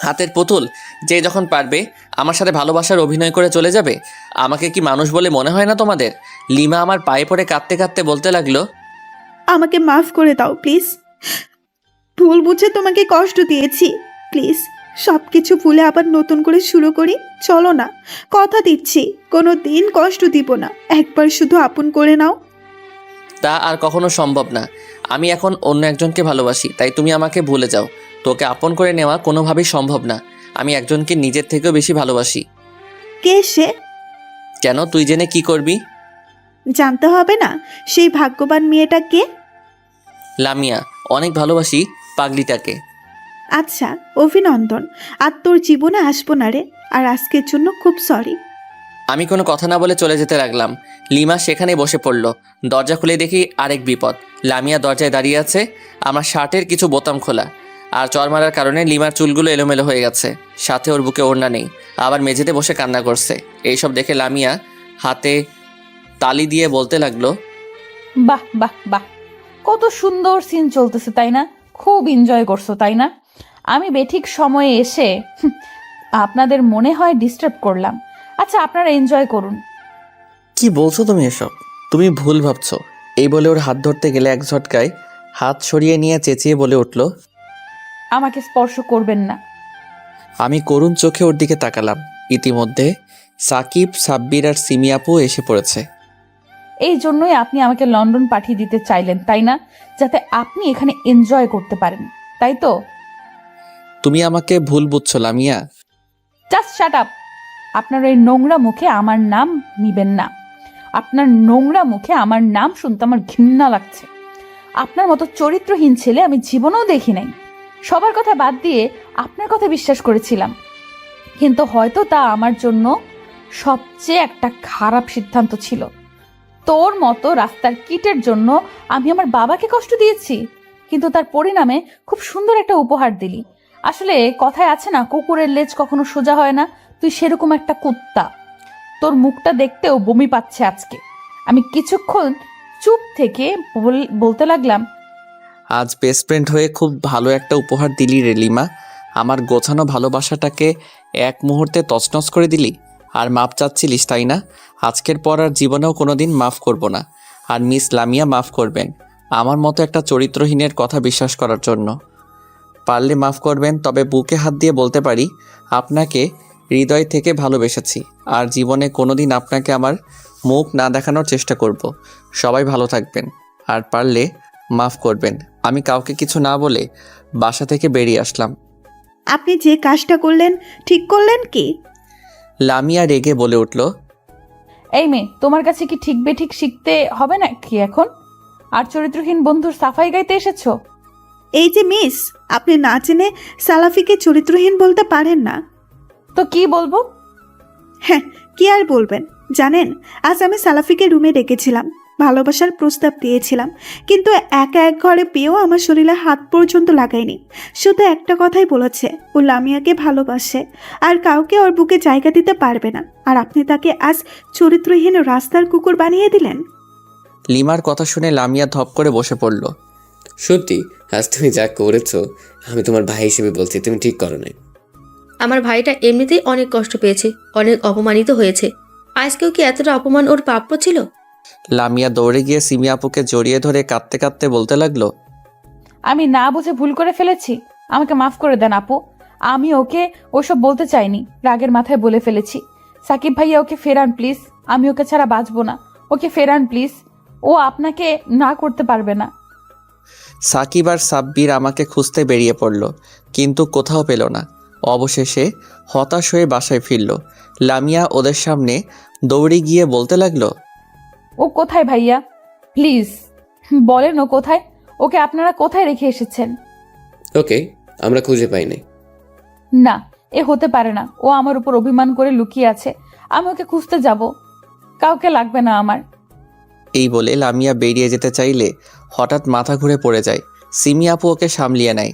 হাতের পুতুল, যে যখন পারবে আমার সাথে ভালোবাসার অভিনয় করে চলে যাবে। আমাকে কি মানুষ বলে মনে হয় না তোমাদের? লিমা আমার পায়ে পড়ে কাঁদতে কাঁদতে বলতে লাগলো, আমাকে মাফ করে দাও প্লিজ। ভুল বুঝে তোমাকে কষ্ট দিয়েছি। প্লিজ সব কিছু ভুলে আবার নতুন করে শুরু করি। চলো না, কথা দিচ্ছি কোনো দিন কষ্ট দিব না। একবার শুধু আপন করে নাও। তা আর কখনো সম্ভব না। আমি এখন অন্য একজনকে ভালোবাসি, তাই তুমি আমাকে ভুলে যাও। তোকে আপন করে নেওয়া কোনোভাবেই সম্ভব না। আমি একজনকে নিজের থেকেও বেশি ভালোবাসি। কে সে? কেন, তুই জেনে কি করবি? জানতে হবে না সেই ভাগ্যবান মেয়েটা কে? লামিয়া, অনেক ভালোবাসি পাগলিটাকে। আচ্ছা, অভিনন্দন। আর তোর জীবনে আসবো না রে। আর আজকের জন্য খুব সরি। আমি কোনো কথা না বলে চলে যেতে লাগলাম। লিমা সেখানেই বসে পড়ল। দরজা খুলে দেখি আরেক বিপদ। লামিয়া দরজায় দাঁড়িয়ে আছে, আমার শার্টের কিছু বোতাম খোলা, আর চর মারার কারণে লিমার চুলগুলো এলোমেলো হয়ে গেছে। সাথে ওর বুকে ওড়না নেই, আবার মেঝেতে বসে কান্না করছে। এইসব দেখে লামিয়া হাতে তালি দিয়ে বলতে লাগলো, বাহ বাহ বাহ, কত সুন্দর সিন চলতেছে তাই না? খুব এনজয় করছো তাই না? আমি বেঠিক সময়ে এসে আপনাদের মনে হয় ডিস্টার্ব করলাম। আচ্ছা, আপনারা এনজয় করুন। কি বলছো তুমি এসব? তুমি ভুল ভাবছো। এই বলে ওর হাত ধরতে গেলে এক ঝটকায় হাত সরিয়ে নিয়ে চেঁচিয়ে বলে উঠল, আমাকে স্পর্শ করবেন না। আমি করুণ চোখে ওর দিকে তাকালাম। ইতিমধ্যে সাকিব, সাব্বির আর সিমি আপু এসে পড়েছে। এই জন্যই আপনি আমাকে লন্ডন পাঠিয়ে দিতে চাইলেন তাই না? যাতে আপনি এখানে এনজয় করতে পারেন, তাই তো? তুমি আমাকে ভুল বুঝছো লামিয়া। Just shut up. আপনার এই নোংরা মুখে আমার নাম নিবেন না। আপনার নোংরা মুখে আমার নাম শুনতে আমার ঘৃণা লাগছে। আপনার মতো চরিত্রহীন ছেলে আমি জীবনেও দেখি নাই। সবার কথা বাদ দিয়ে আপনার কথা বিশ্বাস করেছিলাম, কিন্তু হয়তো তা আমার জন্য সবচেয়ে একটা খারাপ সিদ্ধান্ত ছিল। তোর মতো রাস্তার কিটের জন্য আমি আমার বাবাকে কষ্ট দিয়েছি, কিন্তু তার পরিণামে খুব সুন্দর একটা উপহার দিলি। আসলে কথায় আছে না, কুকুরের লেজ কখনো সোজা হয় না। তুই সেরকম একটা কুত্তা। তোর মুখটা দেখতেও বমি পাচ্ছে আজকে। আমি কিছুক্ষণ চুপ থেকে বলতে লাগলাম, আজ বেস্ট ফ্রেন্ড হয়ে খুব ভালো একটা উপহার দিলি রে লিমা। আমার গোছানো ভালোবাসাটাকে এক মুহূর্তে তছনছ করে দিলি। আর মাপ চাচ্ছিলিস তাই না? আজকের পর আর জীবনেও কোনোদিন মাফ করব না। আর মিস লামিয়া মাফ করবেন আমার মতো একটা চরিত্রহীনের কথা বিশ্বাস করার জন্য। পারলে মাফ করবেন, তবে বুকে হাত দিয়ে বলতে পারি আপনাকে হৃদয় থেকে ভালোবেসেছি। আর জীবনে কোনোদিন আপনাকে আমার মুখ না দেখানোর চেষ্টা করব। সবাই ভালো থাকবেন, আর পারলে মাফ করবেন। আমি কাউকে কিছু না বলে বাসা থেকে বেরিয়ে আসলাম। আপনি যে কাজটা করলেন ঠিক করলেন কি? লামিয়া রেগে বলে উঠল, এই মেয়ে, তোমার কাছে কি ঠিক বেঠিক শিখতে হবে না কি এখন? আর চরিত্রহীন বন্ধুর সাফাই গাইতে এসেছো? এই যে মিস, আপনি না জেনে সালাফিকে চরিত্রহীন বলতে পারেন না। তো কি বলবো? হ্যাঁ, কি আর বলবেন জানেন, আজ আমি সালাফিকে রুমে ডেকেছিলাম, ভালোবাসার প্রস্তাব দিয়েছিলাম, কিন্তু একা এক ঘরে পেয়েও আমার শরীরে হাত পর্যন্ত লাগায়নি। শুধু একটা কথাই বলেছে, ও লামিয়াকে ভালোবাসে আর কাউকে ওর বুকে জায়গা দিতে পারবে না। আর আপনি তাকে আজ চরিত্রহীন রাস্তার কুকুর বানিয়ে দিলেন। লিমার কথা শুনে লামিয়া ধপ করে বসে পড়ল। সত্যি আজ তুমি যা করেছো, আমি তোমার ভাই হিসেবে বলছি, তুমি ঠিক করো নাই। আমার ভাইটা এমনিতেই অনেক কষ্ট পেয়েছে, অনেক অপমানিত হয়েছে। আজকেও কি এতটা অপমান ওর প্রাপ্য ছিল? লামিয়া দৌড়ে গিয়ে সিমি আপুকে জড়িয়ে ধরে কাঁদতে কাঁদতে বলতে লাগলো, আমি না বুঝে ভুল করে ফেলেছি, আমাকে মাফ করে দেন আপু। আমি ওকে ওসব বলতে চাইনি, রাগের মাথায় বলে ফেলেছি। সাকিব ভাইয়া ওকে ফেরান প্লিজ, আমি ওকে ছাড়া বাঁচবো না। ওকে ফেরান প্লিজ, ও আপনাকে না করতে পারবে না। সাকিব আর সাব্বির আমাকে খুঁজতে বেরিয়ে পড়ল, কিন্তু কোথাও পেল না। অবশেষে হতাশ হয়ে বাসায় ফিরল। লামিয়া ওদের সামনে দৌড়ে গিয়ে বলতে লাগলো, ও কোথায় ভাইয়া? প্লিজ বলেন ও কোথায়? ওকে আপনারা কোথায় রেখে এসেছেন? ওকে আমরা খুঁজে পাই নাই। না, এ হতে পারে না। ও আমার উপর অভিমান করে লুকিয়ে আছে। আমি ওকে খুঁজতে যাব, কাউকে লাগবে না আমার। এই বলে লামিয়া বেরিয়ে যেতে চাইলে হঠাৎ মাথা ঘুরে পড়ে যায়। সিমি আপু ওকে সামলিয়ে নেয়।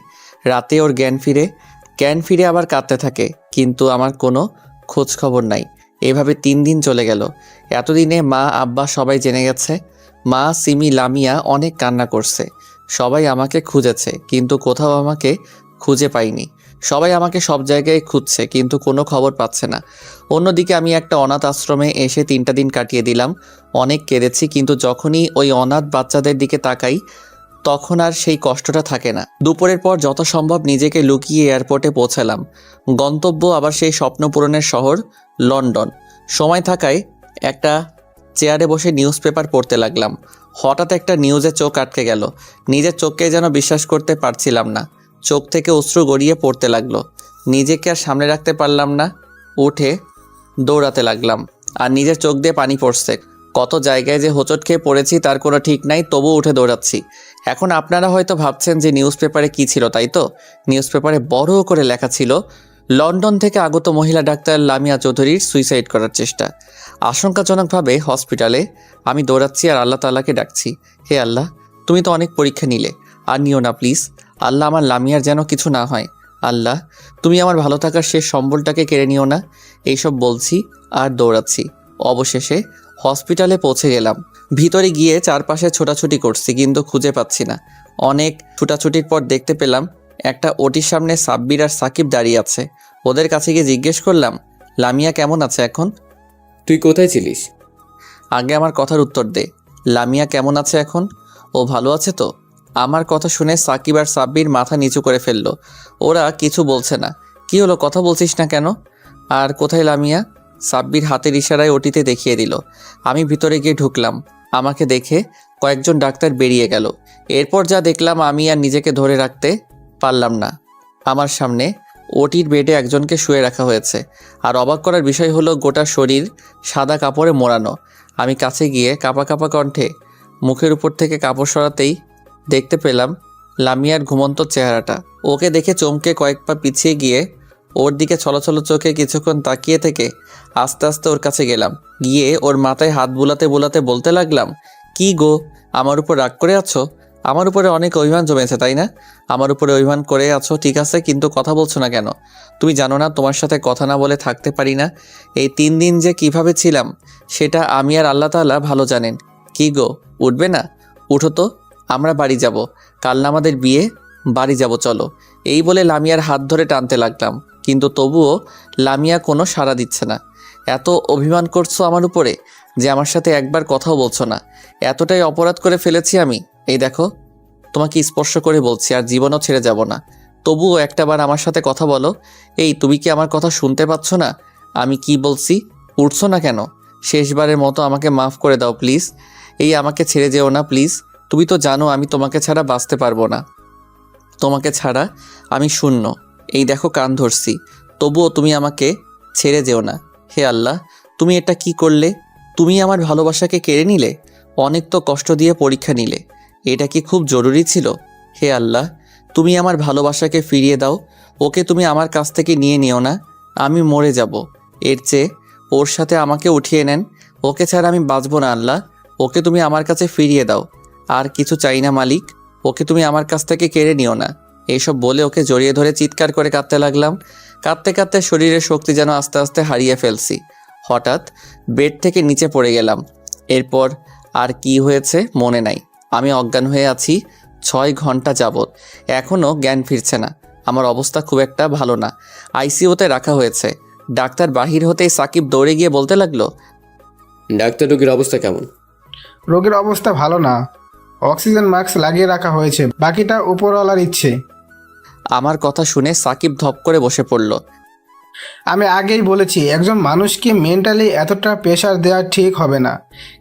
রাতে ওর জ্ঞান ফিরে আবার কাঁদতে থাকে, কিন্তু আমার কোনো খোঁজ খবর নাই। এভাবে 3 দিন চলে গেল। এতদিনে মা, আব্বা সবাই জেনে গেছে। মা, সিমি, লামিয়া অনেক কান্না করছে। সবাই আমাকে খুঁজেছে, কিন্তু কোথাও আমাকে খুঁজে পাইনি। সবাই আমাকে সব জায়গায় খুঁজছে, কিন্তু কোনো খবর পাচ্ছে না। অন্যদিকে আমি একটা অনাথ আশ্রমে এসে 3টা দিন কাটিয়ে দিলাম। অনেক কেঁদেছি, কিন্তু যখনই ওই অনাথ বাচ্চাদের দিকে তাকাই তখন আর সেই কষ্টটা থাকে না। দুপুরের পর যত সম্ভব নিজেকে লুকিয়ে এয়ারপোর্টে পৌঁছালাম। গন্তব্য আবার সেই স্বপ্ন পূরণের শহর লন্ডন। সময় থাকায় একটা চেয়ারে বসে নিউজ পেপার পড়তে লাগলাম। হঠাৎ একটা নিউজে চোখ আটকে গেল। নিজের চোখকে যেন বিশ্বাস করতে পারছিলাম না। চোখ থেকে অশ্রু গড়িয়ে পড়তে লাগলো। নিজেকে আর সামনে রাখতে পারলাম না। উঠে দৌড়াতে লাগলাম, আর নিজের চোখ দিয়ে পানি পড়ছে। কত জায়গায় যে হোঁচট খেয়ে পড়েছি তার কোনো ঠিক নাই, তবু উঠে দৌড়াচ্ছি। এখন আপনারা হয়তো ভাবছেন যে নিউজ পেপারে কী ছিল, তাই তো? নিউজ পেপারে বড় করে লেখা ছিল, লন্ডন থেকে আগত মহিলা ডাক্তার লামিয়া চৌধুরীর সুইসাইড করার চেষ্টা। আশঙ্কাজনকভাবে হসপিটালে আমি দৌড়াচ্ছি আর আল্লাহ তাআলাকে ডাকছি, হে আল্লাহ, তুমি তো অনেক পরীক্ষা নিলে, আর নিও না প্লিজ। আল্লাহ, আমার লামিয়ার যেন কিছু না হয়। আল্লাহ, তুমি আমার ভালো থাকার শেষ সম্বলটাকে কেড়ে নিও না। এইসব বলছি আর দৌড়াচ্ছি। অবশেষে হসপিটালে পৌঁছে গেলাম। ভিতরে গিয়ে চারপাশে ছোটাছুটি করছি, কিন্তু খুঁজে পাচ্ছি না। অনেক ছুটাছুটির পর দেখতে পেলাম একটা ওটির সামনে সাব্বির আর সাকিব দাঁড়িয়ে আছে। ওদের কাছে গিয়ে জিজ্ঞেস করলাম, লামিয়া কেমন আছে এখন? তুই কোথায় ছিলিস? আগে আমার কথার উত্তর দে। লামিয়া কেমন আছে এখন? ও ভালো আছে তো? আমার কথা শুনে সাকিব আর সাব্বির মাথা নিচু করে ফেললো। ওরা কিছু বলছে না। কি হলো, কথা বলছিস না কেন? আর কোথায় লামিয়া? সাব্বির হাতের ইশারায় ওটিতে দেখিয়ে দিল। আমি ভিতরে গিয়ে ঢুকলাম। আমাকে দেখে কয়েকজন ডাক্তার বেরিয়ে গেল। এরপর যা দেখলাম আমি আর নিজেকে ধরে রাখতে পারলাম না। আমার সামনে ওটির বেডে একজনকে শুয়ে রাখা হয়েছে, আর অবাক করার বিষয় হলো গোটা শরীর সাদা কাপড়ে মোড়ানো। আমি কাছে গিয়ে কাঁপা কাঁপা কণ্ঠে মুখের উপর থেকে কাপড় সরাতেই দেখতে পেলাম লামিয়ার ঘুমন্ত চেহারাটা। ওকে দেখে চমকে কয়েক পা পিছিয়ে গিয়ে ওর দিকে ছলছল চোখে কিছুক্ষণ তাকিয়ে থেকে আস্তে আস্তে ওর কাছে গেলাম। গিয়ে ওর মাথায় হাত বুলাতে বুলাতে বলতে লাগলাম, কি গো, আমার উপর রাগ করে আছো? আমার উপরে অনেক অভিমান জমেছে, তাই না? আমার উপরে অভিমান করে আছো, ঠিক আছে, কিন্তু কথা বলছো না কেন? তুমি জানো না তোমার সাথে কথা না বলে থাকতে পারি না? এই 3 দিন যে কিভাবে ছিলাম সেটা আমি আর আল্লাহ তাআলা ভালো জানেন। কি গো, উঠবে না? উঠো তো, আমরা বাড়ি যাব। কাল না আমাদের বিয়ে, বাড়ি যাব, চলো। এই বলে লামিয়ার হাত ধরে টানতে লাগলাম, কিন্তু তবুও লামিয়া কোনো সাড়া দিচ্ছে না। এত অভিমান করছো আমার উপরে যে আমার সাথে একবার কথাও বলছো না। এতটাই অপরাধ করে ফেলেছি আমি। এই দেখো, তোমাকে স্পর্শ করে বলছি, আর জীবনও ছেড়ে যাব না। তবুও একটাবার আমার সাথে কথা বলো। এই, তুমি কি আমার কথা শুনতে পাচ্ছ না? আমি কি বলছি? উঠছো না কেন? শেষবারের মতো আমাকে মাফ করে দাও প্লিজ। এই, আমাকে ছেড়ে যেও না প্লিজ। তুমি তো জানো আমি তোমাকে ছাড়া বাঁচতে পারবো না। তোমাকে ছাড়া আমি শূন্য। এই দেখো, কান ধরছি, তবুও তুমি আমাকে ছেড়ে যেও না। হে আল্লাহ, তুমি এটা কি করলে? তুমি আমার ভালোবাসাকে কেড়ে নিলে। অনেক তো কষ্ট দিয়ে পরীক্ষা নিলে, এটা কি খুব জরুরি ছিল? হে আল্লাহ, তুমি আমার ভালোবাসাকে ফিরিয়ে দাও। ওকে তুমি আমার কাছ থেকে নিয়ে নিও না। আমি মরে যাব। এর চেয়ে ওর সাথে আমাকে উঠিয়ে নেন। ওকে ছাড়া আমি বাঁচবো না আল্লাহ। ওকে তুমি আমার কাছে ফিরিয়ে দাও। আর কিছু চাই না মালিক, ওকে তুমি আমার কাছ থেকে কেড়ে নিও না। এইসব বলে ওকে জড়িয়ে ধরে চিৎকার করে কাঁদতে লাগলাম। কাঁদতে কাঁদতে শরীরের শক্তি যেন আস্তে আস্তে হারিয়ে ফেলছি। হঠাৎ বেড থেকে নিচে পড়ে গেলাম। এরপর আর কি হয়েছে মনে নাই। আমি অজ্ঞান হয়ে আছি 6 ঘন্টা যাবৎ, এখনও জ্ঞান ফিরছে না। আমার অবস্থা খুব একটা ভালো না। আইসিইউতে রাখা হয়েছে। ডাক্তার বাহির হতেই সাকিব দৌড়ে গিয়ে বলতে লাগলো, ডাক্তার, রোগীর অবস্থা কেমন? রোগীর অবস্থা ভালো না, অক্সিজেন মাস্ক লাগিয়ে রাখা হয়েছে, বাকিটা উপরওয়ালার ইচ্ছে। আমার কথা শুনে সাকিব ধপ করে বসে পড়ল। আমি আগেই বলেছি একজন মানুষকে মেন্টালি এতটা প্রেশার দেওয়া ঠিক হবে না,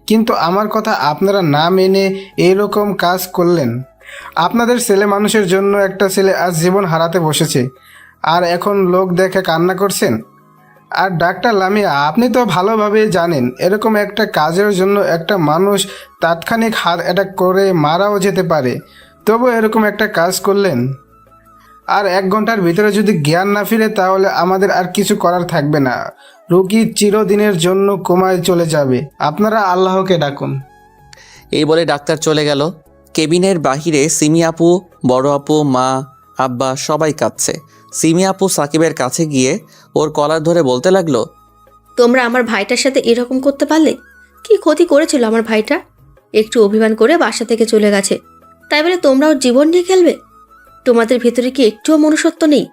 কিন্তু আমার কথা আপনারা না মেনে এইরকম কাজ করলেন। আপনাদের ছেলে মানুষের জন্য একটা ছেলে আজ জীবন হারাতে বসেছে, আর এখন লোক দেখে কান্না করছেন। আর ডাক্তার লামিয়া, আপনি তো ভালোভাবে জানেন এরকম একটা কাজের জন্য একটা মানুষ তাৎক্ষণিক হার্ট অ্যাটাক করে মারাও যেতে পারে, তবু এরকম একটা কাজ করলেন। আর 1 ঘন্টার ভিতরে যদি জ্ঞান না ফিরে তাহলে আমাদের আর কিছু করার থাকবে না। রোগী চিরদিনের জন্য কোমায় চলে যাবে। আপনারা আল্লাহকে ডাকুন। এই বলে ডাক্তার চলে গেল। কেবিনের বাহিরে সিমি আপু, বড় আপু, মা, আব্বা সবাই কাঁদছে। সিমি আপু সাকিবের কাছে গিয়ে ওর কলার ধরে বলতে লাগলো, তোমরা আমার ভাইটার সাথে এরকম করতে পারলে? কি ক্ষতি করেছিল আমার ভাইটা? একটু অভিমান করে বাসা থেকে চলে গেছে, তাই বলে তোমরা ওর জীবন নিয়ে খেলবে? তোমাদের ভেতরে কি একটুও মনুষ্যত্ব নেই?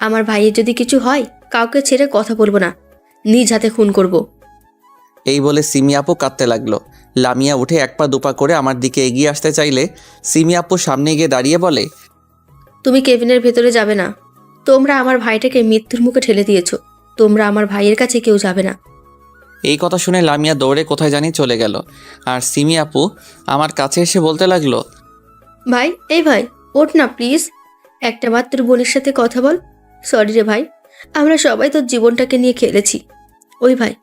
আমার ভাইয়ের যদি কিছু হয়, কাউকে ছেড়ে কথা বলবো না, নিজ হাতে খুন করব। এই বলে সিমি আপু কাঁদতে লাগলো। লামিয়া উঠে এক পা দুপা করে আমার দিকে এগিয়ে আসতে চাইলে সিমি আপু সামনে গিয়ে দাঁড়িয়ে বলে, তুমি কেবিনের ভেতরে যাবে না। তোমরা আমার ভাইটাকে মৃত্যুর মুখে ঠেলে দিয়েছো। তোমরা আমার ভাইয়ের কাছে কেউ যাবে না। এই কথা শুনে লামিয়া দৌড়ে কোথায় জানি চলে গেল। আর সিমি আপু আমার কাছে এসে বলতে লাগলো, ভাই, এই ভাই, ওঠ না প্লিজ। একটা বার তোর বোনের সাথে কথা বল। সরি রে ভাই, আমরা সবাই তোর জীবনটাকে নিয়ে খেলেছি। ওই ভাই,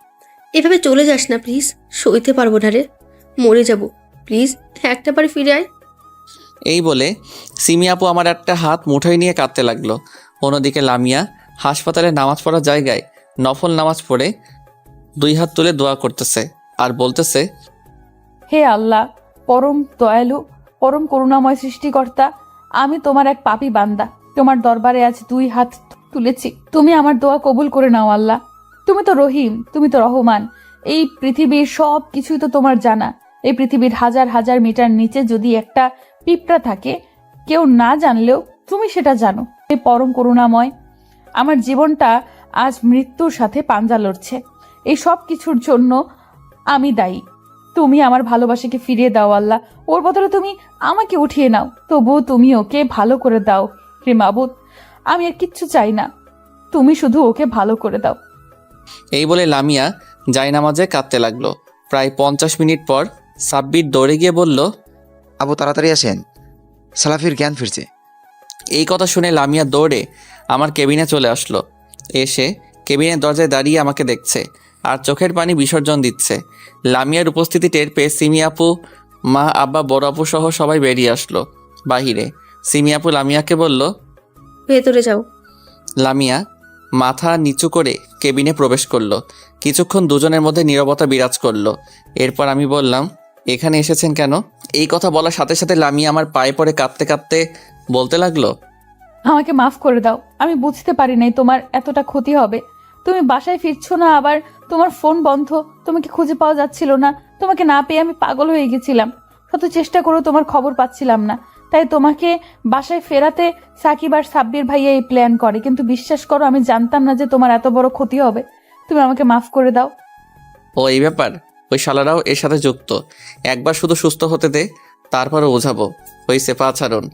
এভাবে চলে যাস না প্লিজ, সইতে পারবো না রে, মরে যাব। প্লিজ একটা বার ফিরে আয়। এই বলে সিমি আপু আমার একটা হাত মুঠোয় নিয়ে কাঁদতে লাগলো। অন্যদিকে লামিয়া হাসপাতালে নামাজ পড়ার জায়গায় নফল নামাজ পড়ে 2 হাত তুলে দোয়া করতেছে আর বলতেছে, হে আল্লাহ, পরম দয়ালু, পরম করুণাময় সৃষ্টিকর্তা, আমি তোমার এক পাপী বান্দা, তোমার দরবারে আজ 2 হাত তুলেছি। তুমি আমার দোয়া কবুল করে নাও আল্লাহ। তুমি তো রহিম, তুমি তো রহমান। এই পৃথিবীর সব কিছুই তো তোমার জানা। এই পৃথিবীর হাজার হাজার মিটার নিচে যদি একটা পিঁপড়া থাকে, কেউ না জানলেও তুমি সেটা জানো। এই পরম করুণাময়, আমার জীবনটা আজ মৃত্যুর সাথে পাঞ্জা লড়ছে। এই সব কিছুর জন্য আমি দায়ী। তুমি আমার ভালোবাসাকে ফিরিয়ে দাও আল্লাহ। ওর বদলে তুমি আমাকে উঠিয়ে নাও, তবুও তুমি ওকে ভালো করে দাও হে মাবুদ। আমি আর কিচ্ছু চাই না, তুমি শুধু ওকে ভালো করে দাও। এই বলে লামিয়া জায়নামাজে কাঁদতে লাগলো। প্রায় 50 মিনিট পর সাব্বির দৌড়ে গিয়ে বলল, আবু তাড়াতাড়ি আসেন, সালাফির জ্ঞান ফিরছে। এই কথা শুনে লামিয়া দৌড়ে আমার কেবিনে চলে আসলো। এসে কেবিনের দরজায় দাঁড়িয়ে আমাকে দেখছে আর চোখের পানি বিসর্জন দিচ্ছে। লামিয়ার উপস্থিতি টের পেয়ে সিমি আপু, মা, আব্বা, বড় আপু সহ সবাই বেরিয়ে আসলো বাহিরে। সিমি আপু লামিয়াকে বলল, ভেতরে যাও। লামিয়া মাথা নিচু করে কেবিনে প্রবেশ করলো। কিছুক্ষণ দুজনের মধ্যে নীরবতা বিরাজ করলো। এরপর আমি বললাম, এখানে এসেছেন কেন? এই কথা বলার সাথে সাথে লামিয়া আমার পায়ে পড়ে কাঁদতে কাঁদতে বলতে লাগলো, আমাকে মাফ করে দাও, আমি বুঝতে পারি নাই তোমার এতটা ক্ষতি হবে। তুমি বাসায় ফিরছো না, আবার তোমার ফোন বন্ধ, তোমাকে খুঁজে পাওয়া যাচ্ছিল না। তোমাকে না পেয়ে আমি পাগল হয়ে গেছিলাম। শত চেষ্টা করেও তোমার খবর পাচ্ছিলাম না। তাই তোমাকে বাসায় ফেরাতে সাকিব আর সাব্বির ভাইয়া এই প্ল্যান করে, কিন্তু বিশ্বাস করো আমি জানতাম না যে তোমার এত বড় ক্ষতি হবে। তুমি আমাকে মাফ করে দাও। ও এই ব্যাপার, ওই শালারাও এর সাথে যুক্ত। একবার শুধু সুস্থ হতে দে, তারপরও বোঝাবো। হইছে, পা ছাড়ুন।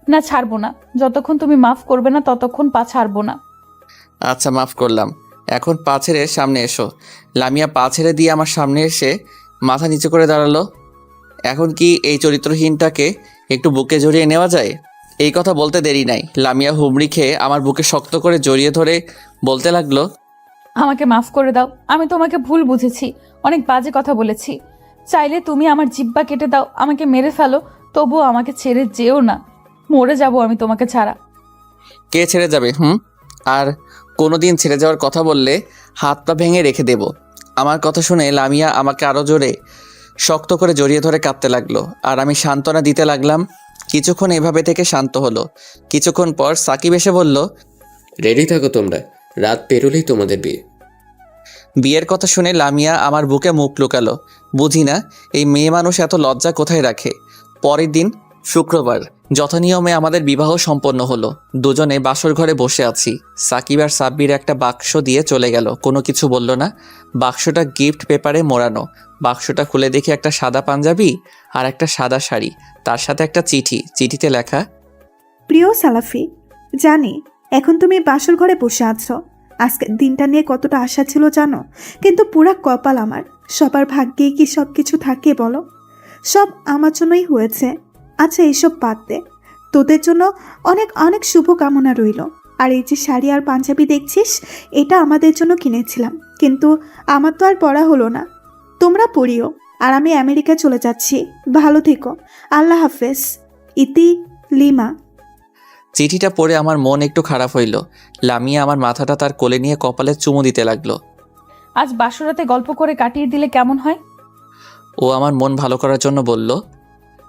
না, ছাড়বো না। যতক্ষণ তুমি মাফ করবে না ততক্ষণ পা ছাড়বো না। আচ্ছা, মাফ করলাম। এখন পা ছেড়ে সামনে এসো। লামিয়া পা ছেড়ে দিয়ে আমার সামনে এসে মাথা নিচু করে দাঁড়ালো। এখন কি এই চরিত্রহীনটাকে একটু বুকে জড়িয়ে নেওয়া যায়? এই কথা বলতে দেরি নাই, লামিয়া হুমড়ি খেয়ে আমার বুকে শক্ত করে জড়িয়ে ধরে বলতে লাগলো, আমাকে মাফ করে দাও। আমি তোমাকে ভুল বুঝেছি, অনেক বাজে কথা বলেছি। চাইলে তুমি আমার জিহ্বা কেটে দাও, আমাকে মেরে ফেলো, তবুও আমাকে ছেড়ে যেও না। মরে যাব আমি তোমাকে ছাড়া। কে ছেড়ে যাবে? আর কোনোদিন ছেড়ে যাওয়ার কথা বললে হাত পা ভেঙে রেখে দেব। আমার কথা শুনে লামিয়া আমাকে আরও জোরে শক্ত করে জড়িয়ে ধরে কাঁদতে লাগলো আর আমি সান্ত্বনা দিতে লাগলাম। কিছুক্ষণ এভাবে থেকে শান্ত হলো। কিছুক্ষণ পর সাকিব এসে বলল, রেডি থাকো তোমরা, রাত পেরোলেই তোমাদের বিয়ে। বিয়ের কথা শুনে লামিয়া আমার বুকে মুখ লুকালো। বুঝি না এই মেয়ে মানুষ এত লজ্জা কোথায় রাখে। পরের দিন শুক্রবার যথানিয়মে আমাদের বিবাহ সম্পন্ন হলো। দুজনে বাসর ঘরে বসে আছি। সাকিব আর সাব্বির একটা বাক্স দিয়ে চলে গেল, কোনো কিছু বলল না। বাক্সটা গিফট পেপারে মোড়ানো। বাক্সটা খুলে দেখি একটা সাদা পাঞ্জাবি আর একটা সাদা শাড়ি, তার সাথে একটা চিঠি। চিঠিতে লেখা, প্রিয় সালাফি, জানি এখন তুমি বাসর ঘরে বসে আছো। আজকের দিনটা নিয়ে কতটা আশা ছিল জানো, কিন্তু পুরা কপাল আমার। সবার ভাগ্যে কি সব কিছু থাকে বলো? সব আমার জন্যই হয়েছে। আচ্ছা, এইসব বাদ দে, তোদের জন্য অনেক অনেক শুভকামনা রইল। আর এই যে শাড়ি আর পাঞ্জাবি দেখছিস, এটা আমাদের জন্য কিনেছিলাম, কিন্তু আমার তো আর পরা হলো না। তোমরা পড়িও, আর আমি আমেরিকা চলে যাচ্ছি। ভালো থেকো, আল্লাহ হাফেজ। ইতি, লিমা। চিঠিটা পড়ে আমার মন একটু খারাপ হইল। লামিয়া আমার মাথাটা তার কোলে নিয়ে কপালে চুমু দিতে লাগলো। আজ বাসরাতে গল্প করে কাটিয়ে দিলে কেমন হয়? ও আমার মন ভালো করার জন্য বলল,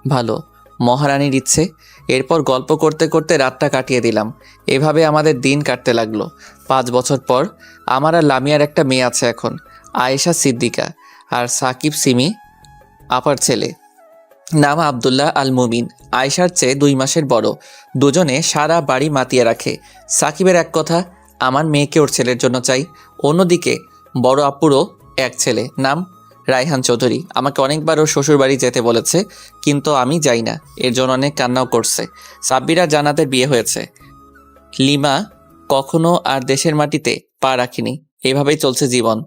ভালো, মহারানীর ইচ্ছে। এরপর গল্প করতে করতে রাতটা কাটিয়ে দিলাম। এভাবে আমাদের দিন কাটতে লাগলো। 5 বছর পর আমার আর লামিয়ার একটা মেয়ে আছে এখন, আয়েশা সিদ্দিকা। আর সাকিব সিমি আপার ছেলে, নাম আব্দুল্লাহ আল মুমিন। আয়েশার চেয়ে 2 মাসের বড়। দুজনে সারা বাড়ি মাতিয়ে রাখে। সাকিবের এক কথা, আমার মেয়েকে ওর ছেলের জন্য চাই। অন্যদিকে বড় আপুরও এক ছেলে, নাম রায়হান চৌধুরী। আমাকে অনেকবার ওর শ্বশুর বাড়ি যেতে বলেছে, কিন্তু আমি যাই না। এর জন্য অনেক কান্নাও করছে। সাব্বির আর জান্নাতের বিয়ে হয়েছে। লিমা কখনো আর দেশের মাটিতে পা রাখিনি। এভাবেই চলছে জীবন।